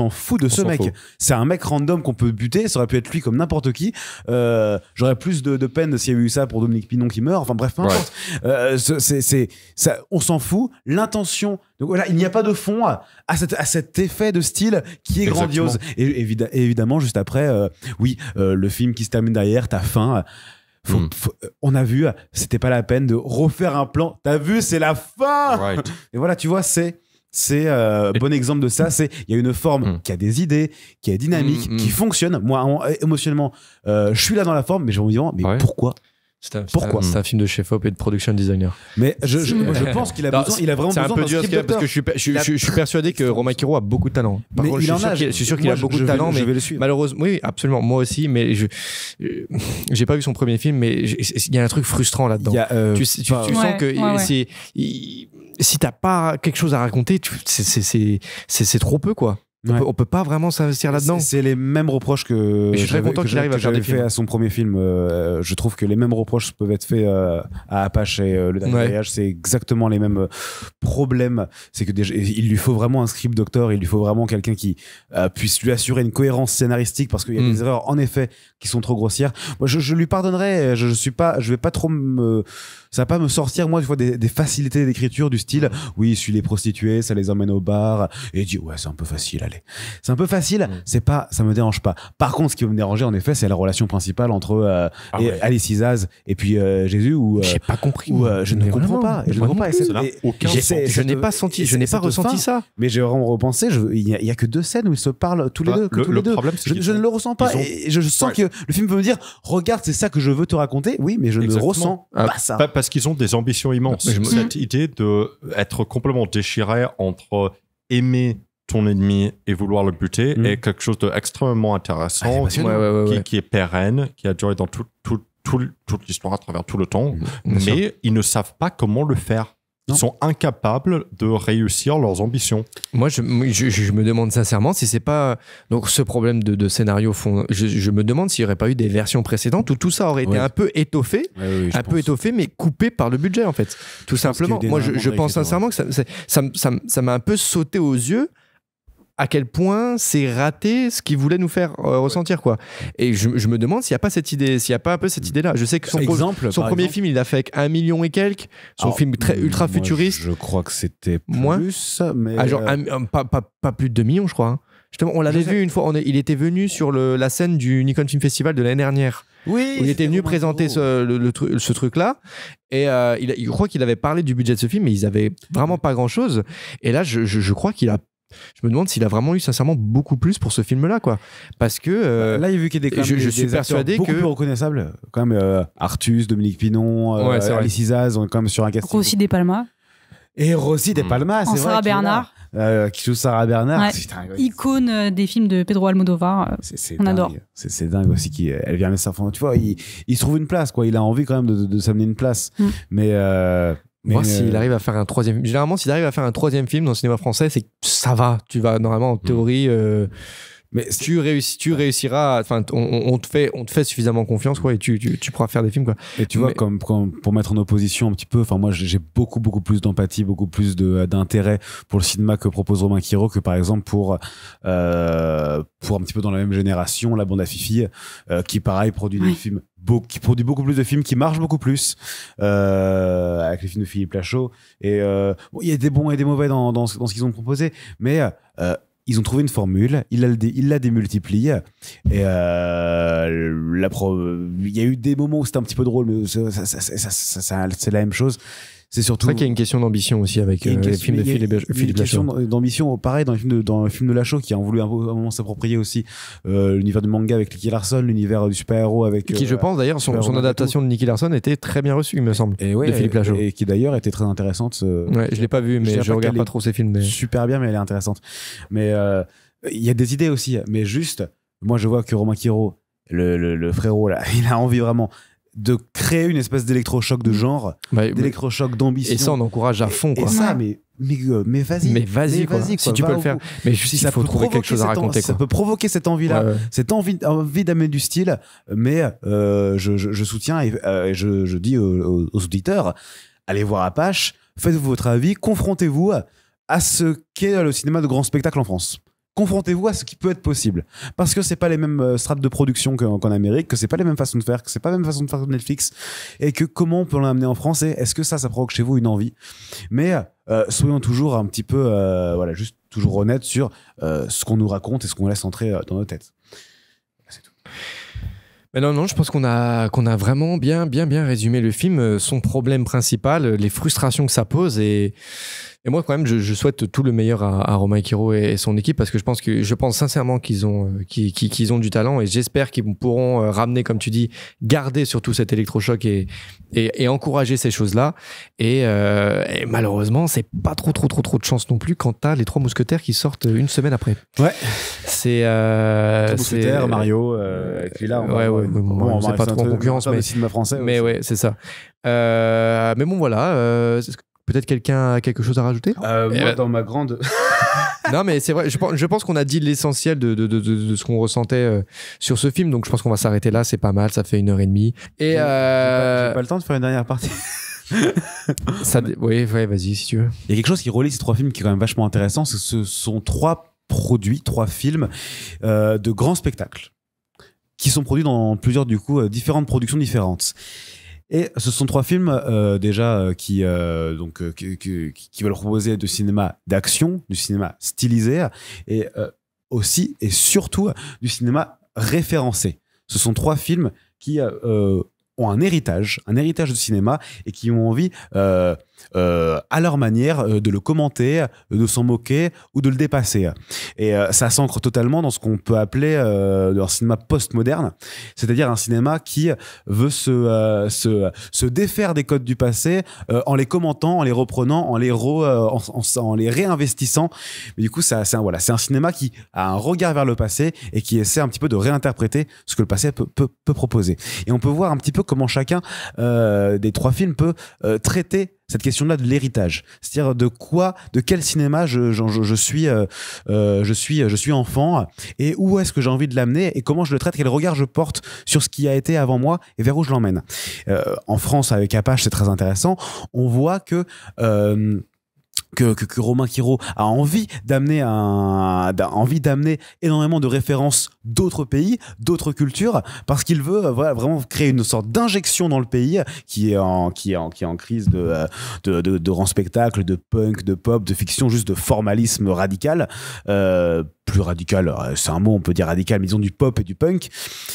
fout de ce mec. C'est un mec random qu'on peut buter. Ça aurait pu être lui comme n'importe qui. J'aurais plus de peine s'il y avait eu ça pour Dominique Pinon qui meurt. Enfin bref, peu importe. Ça, on s'en fout. L'intention. Donc voilà, il n'y a pas de fond à cet effet de style qui est grandiose. Et évidemment, juste après, le film qui se termine derrière, t'as faim. On a vu, c'était pas la peine de refaire un plan. T'as vu, c'est la fin. Et voilà, tu vois, c'est bon exemple de ça. Il y a une forme qui a des idées, qui est dynamique, qui fonctionne. Moi, émotionnellement, je suis là dans la forme, mais j'ai envie de dire, mais pourquoi? Pourquoi? C'est un film de chef-op et de production designer. Mais je pense qu'il a besoin. Il a vraiment besoin d'un script doctor. Parce que je suis persuadé que Romain Quiro a beaucoup de talent. Par contre, je suis sûr qu'il a beaucoup de talent, mais malheureusement, oui, absolument, moi aussi. Mais j'ai pas vu son premier film, mais il y a un truc frustrant là-dedans. Tu sens que si t'as pas quelque chose à raconter, c'est trop peu, quoi. On peut pas vraiment s'investir là-dedans. C'est les mêmes reproches que je suis très content qu'il arrive à faire des films. À son premier film. Je trouve que les mêmes reproches peuvent être faits à Apache et Le Dernier Voyage. C'est exactement les mêmes problèmes. C'est que déjà, il lui faut vraiment un script doctor. Il lui faut vraiment quelqu'un qui puisse lui assurer une cohérence scénaristique, parce qu'il y a des erreurs en effet qui sont trop grossières. Moi, je lui pardonnerai. Je vais pas trop ça va pas me sortir, moi, tu vois, des facilités d'écriture du style, oui, suis les prostituées, ça les emmène au bar, et dit, ouais, c'est un peu facile, allez. C'est un peu facile, ça me dérange pas. Par contre, ce qui va me déranger, en effet, c'est la relation principale entre Alice Isaz et puis Jésus, j'ai pas compris. Je ne comprends pas. Je n'ai pas senti, je n'ai pas ressenti ça. Mais j'ai vraiment repensé, il y a que 2 scènes où ils se parlent tous les deux. Le problème, c'est je ne le ressens pas. Et je sens que le film veut me dire, regarde, c'est ça que je veux te raconter. Oui, mais je ne ressens pas ça. Parce qu'ils ont des ambitions immenses. Cette idée d'être complètement déchiré entre aimer ton ennemi et vouloir le buter est quelque chose d'extrêmement intéressant, qui est pérenne, qui a duré dans toute l'histoire à travers tout le temps, mais ils ne savent pas comment le faire. Ils sont incapables de réussir leurs ambitions. Moi, je me demande sincèrement si c'est pas donc ce problème de scénario fond. Je me demande s'il n'y aurait pas eu des versions précédentes où tout ça aurait été un peu étoffé, mais coupé par le budget, en fait. Tout simplement. Moi, je pense sincèrement que ça m'a un peu sauté aux yeux à quel point c'est raté ce qu'il voulait nous faire ressentir, quoi. Et je me demande s'il n'y a pas cette idée, s'il n'y a pas un peu cette idée-là. Je sais que son premier film, il a fait 1 million et quelques. Son film ultra futuriste. Je crois que c'était plus, mais pas plus de 2 millions, je crois. Hein. Justement, on l'avait vu une fois. Il était venu sur la scène du Nikon Film Festival de l'année dernière. Oui, il était venu présenter ce truc-là. Et je crois qu'il avait parlé du budget de ce film, mais ils avaient vraiment pas grand-chose. Et là, je crois qu'il a. Je me demande s'il a vraiment eu sincèrement beaucoup plus pour ce film-là, quoi. Parce que là, il y a vu qu'il y a je suis persuadé beaucoup plus reconnaissables, quand même. Artus, Dominique Pinon, Alice Isaz, on est quand même sur un casting. Rossi De Palma. Et Rossi De Palma, c'est vrai. Sarah Bernard. Qui joue Sarah Bernard. Icône des films de Pedro Almodovar. On adore. C'est dingue aussi qu'elle vient mettre ça. Tu vois, il se trouve une place, quoi. Il a envie quand même de s'amener une place. Mais moi, s'il arrive à faire un troisième... Généralement, s'il arrive à faire un troisième film dans le cinéma français, c'est que ça va. Tu vas, normalement, en théorie... mais tu réussiras, enfin, on te fait suffisamment confiance, quoi, et tu pourras faire des films, quoi. Et tu vois, comme pour mettre en opposition un petit peu, enfin, moi, j'ai beaucoup plus d'empathie, beaucoup plus d'intérêt pour le cinéma que propose Romain Quiro, que par exemple pour un petit peu dans la même génération, La Bande à Fifi, qui pareil produit des films, qui produit beaucoup plus de films, qui marchent beaucoup plus, avec les films de Philippe Lachaud. Et il y a des bons et des mauvais dans ce qu'ils ont proposé, mais ils ont trouvé une formule, il la démultiplie, et il y a eu des moments où c'était un petit peu drôle, mais c'est la même chose. C'est surtout. C'est vrai qu'il y a une question d'ambition aussi avec les films de Philippe Lachaud. Il y a une question d'ambition, pareil, dans le film de Lachaud, qui a voulu à un moment s'approprier aussi l'univers du manga avec Nicky Larson, l'univers du super-héros avec. Qui, je pense d'ailleurs, son adaptation de Nicky Larson était très bien reçue, il me semble. Et ouais, de Philippe Lachaud. Et qui d'ailleurs était très intéressante. Ouais, je l'ai pas vu, mais je regarde pas trop ses films. Mais... Super bien, mais elle est intéressante. Mais il y a des idées aussi. Mais juste, moi, je vois que Romain Quiro, le frérot, là, il a envie vraiment de créer une espèce d'électrochoc de genre, d'électrochoc d'ambition. Et ça, on encourage à fond, quoi. Et ça, mais vas-y. Mais vas-y, quoi. Si tu peux le faire. Mais juste, si il faut trouver quelque chose à raconter, ça peut provoquer cette envie-là, cette envie d'amener du style, mais je soutiens et je dis aux auditeurs, allez voir Apache, faites-vous votre avis, confrontez-vous à ce qu'est le cinéma de grand spectacle en France. Confrontez-vous à ce qui peut être possible. Parce que c'est pas les mêmes strates de production qu'en Amérique, que c'est pas les mêmes façons de faire, que c'est pas la même façon de faire que Netflix, et que comment on peut l'amener en France, et est-ce que ça provoque chez vous une envie. Mais soyons toujours un petit peu, juste toujours honnêtes sur ce qu'on nous raconte et ce qu'on laisse entrer dans nos têtes. C'est tout. Mais non, je pense qu'on a vraiment bien résumé le film, son problème principal, les frustrations que ça pose et moi quand même je souhaite tout le meilleur à Romain Quiro et son équipe parce que je pense sincèrement qu'ils ont du talent et j'espère qu'ils pourront ramener, comme tu dis, garder surtout cet électrochoc et encourager ces choses-là et malheureusement c'est pas trop de chance non plus quand t'as les 3 mousquetaires qui sortent une semaine après. Ouais. C'est mousquetaires, Mario et puis là on c'est pas trop en concurrence mais cinéma français. Mais ouais, c'est ça. Mais bon voilà, peut-être quelqu'un a quelque chose à rajouter? Moi, dans ma grande... Non, mais c'est vrai, je pense qu'on a dit l'essentiel de ce qu'on ressentait sur ce film, donc je pense qu'on va s'arrêter là, c'est pas mal, ça fait 1h30. Et j'ai pas le temps de faire une dernière partie. Oui, vas-y, si tu veux. Il y a quelque chose qui relie ces 3 films qui est quand même vachement intéressant, c'est que ce sont 3 films de grands spectacles qui sont produits dans plusieurs, différentes productions différentes. Et ce sont 3 films déjà qui veulent proposer du cinéma d'action, du cinéma stylisé et aussi et surtout du cinéma référencé. Ce sont 3 films qui ont un héritage de cinéma et qui ont envie à leur manière de le commenter, de s'en moquer ou de le dépasser. Et ça s'ancre totalement dans ce qu'on peut appeler un cinéma postmoderne, c'est-à-dire un cinéma qui veut se défaire des codes du passé en les commentant, en les reprenant, en les réinvestissant. Mais du coup, c'est un cinéma qui a un regard vers le passé et qui essaie un petit peu de réinterpréter ce que le passé peut proposer. Et on peut voir un petit peu comment chacun des 3 films peut traiter cette question-là de l'héritage, c'est-à-dire de quel cinéma je suis enfant et où est-ce que j'ai envie de l'amener et comment je le traite, quel regard je porte sur ce qui a été avant moi et vers où je l'emmène. En France, avec Apache, c'est très intéressant. On voit que Romain Quiro a envie d'amener énormément de références d'autres pays, d'autres cultures, parce qu'il veut vraiment créer une sorte d'injection dans le pays qui est en crise de grands spectacles, de punk, de pop, de fiction, juste de formalisme radical. Plus radical, c'est un mot, on peut dire radical, mais disons du pop et du punk,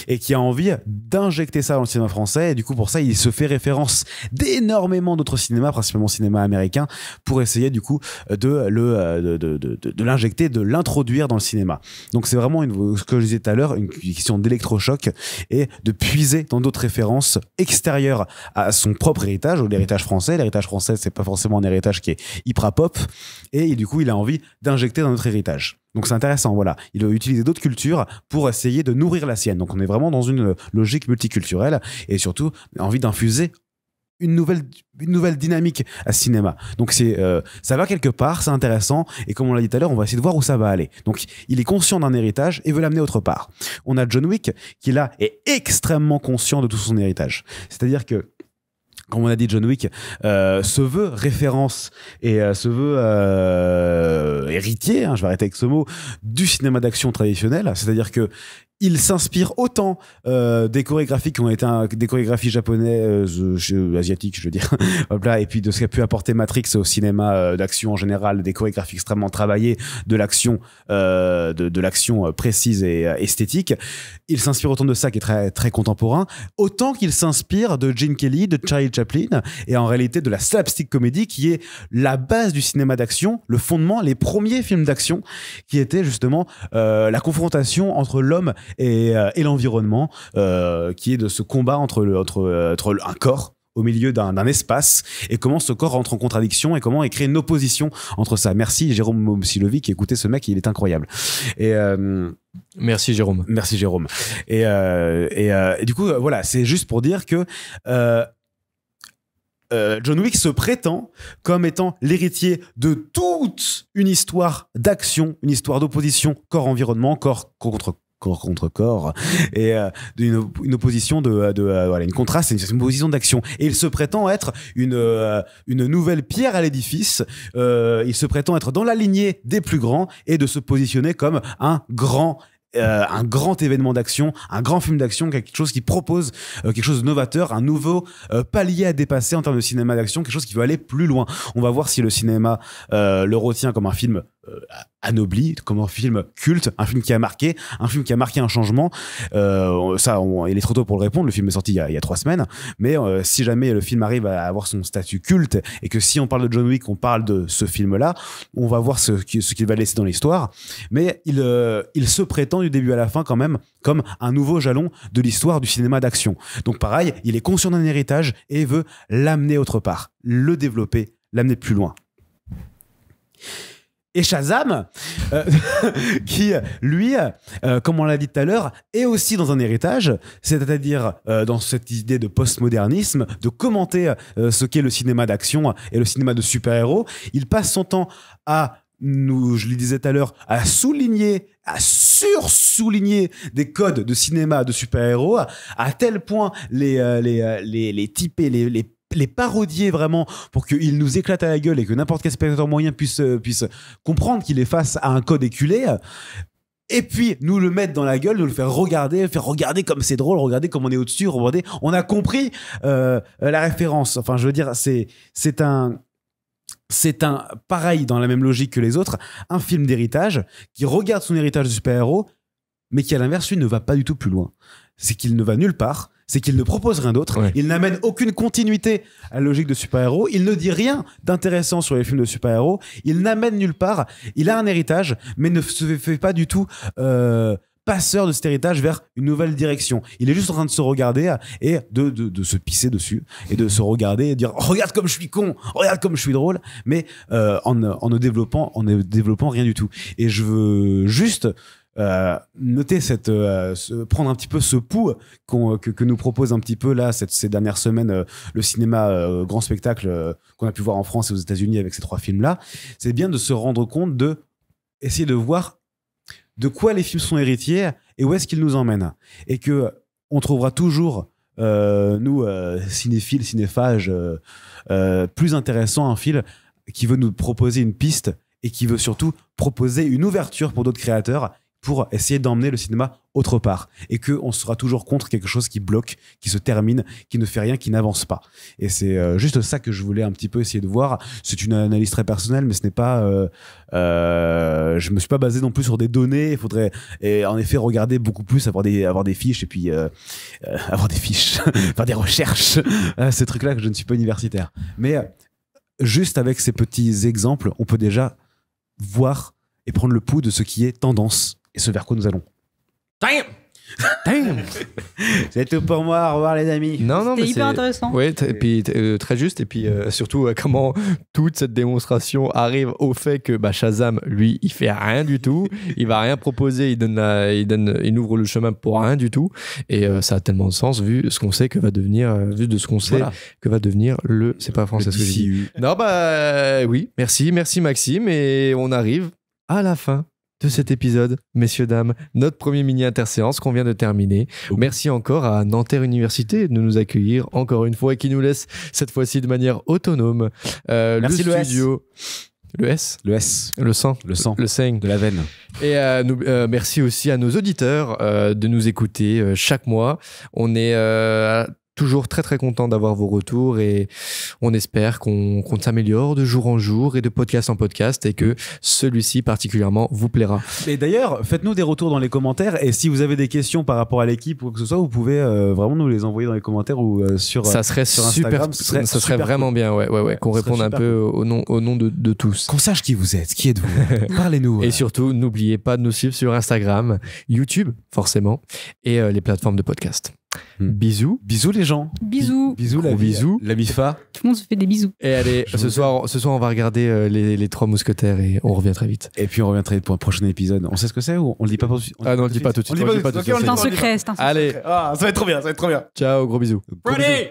et qui a envie d'injecter ça dans le cinéma français, et du coup pour ça il se fait référence d'énormément d'autres cinémas, principalement cinéma américain, pour essayer du coup de l'injecter, de l'introduire dans le cinéma. Donc c'est vraiment ce que je disais tout à l'heure, une question d'électrochoc et de puiser dans d'autres références extérieures à son propre héritage, ou l'héritage français. L'héritage français, c'est pas forcément un héritage qui est hyper pop, et du coup il a envie d'injecter dans notre héritage. Donc c'est intéressant, voilà. Il a utilisé d'autres cultures pour essayer de nourrir la sienne. Donc on est vraiment dans une logique multiculturelle et surtout envie d'infuser une nouvelle dynamique à ce cinéma. Donc ça va quelque part, c'est intéressant, et comme on l'a dit tout à l'heure, on va essayer de voir où ça va aller. Donc il est conscient d'un héritage et veut l'amener autre part. On a John Wick qui là est extrêmement conscient de tout son héritage. C'est-à-dire que, comme on a dit, John Wick se veut référence et se veut héritier, je vais arrêter avec ce mot, du cinéma d'action traditionnel. C'est-à-dire que il s'inspire autant des chorégraphies qui ont été des chorégraphies japonaises, asiatiques, je veux dire, et puis de ce qu'a pu apporter Matrix au cinéma d'action en général, des chorégraphies extrêmement travaillées, de l'action précise et esthétique. Il s'inspire autant de ça qui est très très contemporain, autant qu'il s'inspire de Gene Kelly, de Charlie Chaplin et en réalité de la slapstick comédie qui est la base du cinéma d'action, le fondement, les premiers films d'action qui étaient justement la confrontation entre l'homme et l'environnement, qui est de ce combat entre un corps au milieu d'un espace et comment ce corps rentre en contradiction et comment il crée une opposition entre ça. Merci Jérôme Momsilovic, écoutez ce mec, il est incroyable. Et merci Jérôme. Merci Jérôme. Et du coup voilà, c'est juste pour dire que John Wick se prétend comme étant l'héritier de toute une histoire d'action, une histoire d'opposition corps-environnement, corps contre corps, et une opposition voilà, une contraste, c'est une opposition d'action. Et il se prétend être une nouvelle pierre à l'édifice. Il se prétend être dans la lignée des plus grands et de se positionner comme un grand événement d'action, un grand film d'action, quelque chose qui propose quelque chose de novateur, un nouveau palier à dépasser en termes de cinéma d'action, quelque chose qui veut aller plus loin. On va voir si le cinéma le retient comme un film anobli, comme un film culte, un film qui a marqué un changement. Il est trop tôt pour le répondre, le film est sorti il y a 3 semaines, mais si jamais le film arrive à avoir son statut culte et que si on parle de John Wick, on parle de ce film-là, on va voir ce qu'il va laisser dans l'histoire, mais il se prétend du début à la fin quand même comme un nouveau jalon de l'histoire du cinéma d'action. Donc pareil, il est conscient d'un héritage et veut l'amener autre part, le développer, l'amener plus loin. Et Shazam, qui, lui, comme on l'a dit tout à l'heure, est aussi dans un héritage, c'est-à-dire dans cette idée de postmodernisme, de commenter ce qu'est le cinéma d'action et le cinéma de super-héros. Il passe son temps je le disais tout à l'heure, à sursouligner des codes de cinéma de super-héros, à tel point les typer, les parodier vraiment pour qu'il nous éclate à la gueule et que n'importe quel spectateur moyen puisse comprendre qu'il est face à un code éculé, et puis nous le mettre dans la gueule, nous le faire regarder comme c'est drôle, regarder comme on est au-dessus, regarder, on a compris la référence. Enfin, je veux dire, c'est un pareil dans la même logique que les autres, un film d'héritage qui regarde son héritage de super-héros, mais qui à l'inverse, lui, ne va pas du tout plus loin. C'est qu'il ne va nulle part, c'est qu'il ne propose rien d'autre, ouais. Il n'amène aucune continuité à la logique de super-héros, il ne dit rien d'intéressant sur les films de super-héros, il n'amène nulle part, il a un héritage, mais ne se fait pas du tout passeur de cet héritage vers une nouvelle direction. Il est juste en train de se regarder et de se pisser dessus et de se regarder et de dire « Regarde comme je suis con, regarde comme je suis drôle », mais en ne développant rien du tout. Et je veux juste noter prendre un petit peu ce pouls que nous propose un petit peu là ces dernières semaines le cinéma grand spectacle qu'on a pu voir en France et aux États-Unis avec ces 3 films-là. C'est bien de se rendre compte essayer de voir de quoi les films sont héritiers et où est-ce qu'ils nous emmènent, et que on trouvera toujours nous cinéphiles, cinéphages plus intéressant un film qui veut nous proposer une piste et qui veut surtout proposer une ouverture pour d'autres créateurs pour essayer d'emmener le cinéma autre part, et qu'on sera toujours contre quelque chose qui bloque, qui se termine, qui ne fait rien, qui n'avance pas. Et c'est juste ça que je voulais un petit peu essayer de voir. C'est une analyse très personnelle, mais ce n'est pas je me suis pas basé non plus sur des données. Il faudrait en effet regarder beaucoup plus, avoir des fiches, et puis avoir des fiches faire des recherches, ces trucs là que je ne suis pas universitaire, mais juste avec ces petits exemples on peut déjà voir et prendre le pouls de ce qui est tendance et ce vers quoi nous allons. Damn. C'est tout pour moi, au revoir les amis. Non, c'était hyper intéressant. Oui, et puis très juste, et puis surtout comment toute cette démonstration arrive au fait que Shazam, lui, il fait rien du tout, il va rien proposer, il ouvre le chemin pour rien du tout, et ça a tellement de sens vu ce qu'on sait que va devenir, que va devenir le, c'est pas français ce que j'ai dit. Non oui, merci Maxime, et on arrive à la fin de cet épisode, messieurs, dames, notre premier mini interséance qu'on vient de terminer. Merci encore à Nanterre Université de nous accueillir encore une fois et qui nous laisse cette fois-ci de manière autonome. Merci le studio. Le S. Le sang. Le sang. De la veine. Et merci aussi à nos auditeurs de nous écouter chaque mois. On est toujours très très content d'avoir vos retours et on espère qu'on s'améliore de jour en jour et de podcast en podcast et que celui-ci particulièrement vous plaira. Et d'ailleurs, faites-nous des retours dans les commentaires et si vous avez des questions par rapport à l'équipe ou quoi que ce soit, vous pouvez vraiment nous les envoyer dans les commentaires ou sur ça serait sur super, Instagram. ça serait vraiment cool. bien, ouais, qu'on réponde un peu au nom de tous. Qu'on sache qui vous êtes, qui êtes-vous. Parlez-nous. Et surtout, n'oubliez pas de nous suivre sur Instagram, YouTube, forcément, et les plateformes de podcast. Bisous. Bisous les gens. Bisous. Bisous Gros bisous. La Mifa. Tout le monde se fait des bisous. Et allez, ce soir, on va regarder les Trois Mousquetaires et on revient très vite. Et puis on revient très vite pour un prochain épisode. On sait ce que c'est ou on le dit pas tout de suite? Ah non, on le dit pas tout de suite. C'est un secret, c'est un secret. Allez, Ah, ça va être trop bien, ça va être trop bien. ciao, gros bisous. Ready.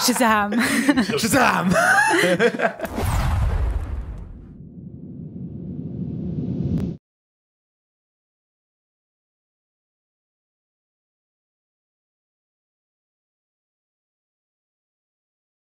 Shazam. Shazam.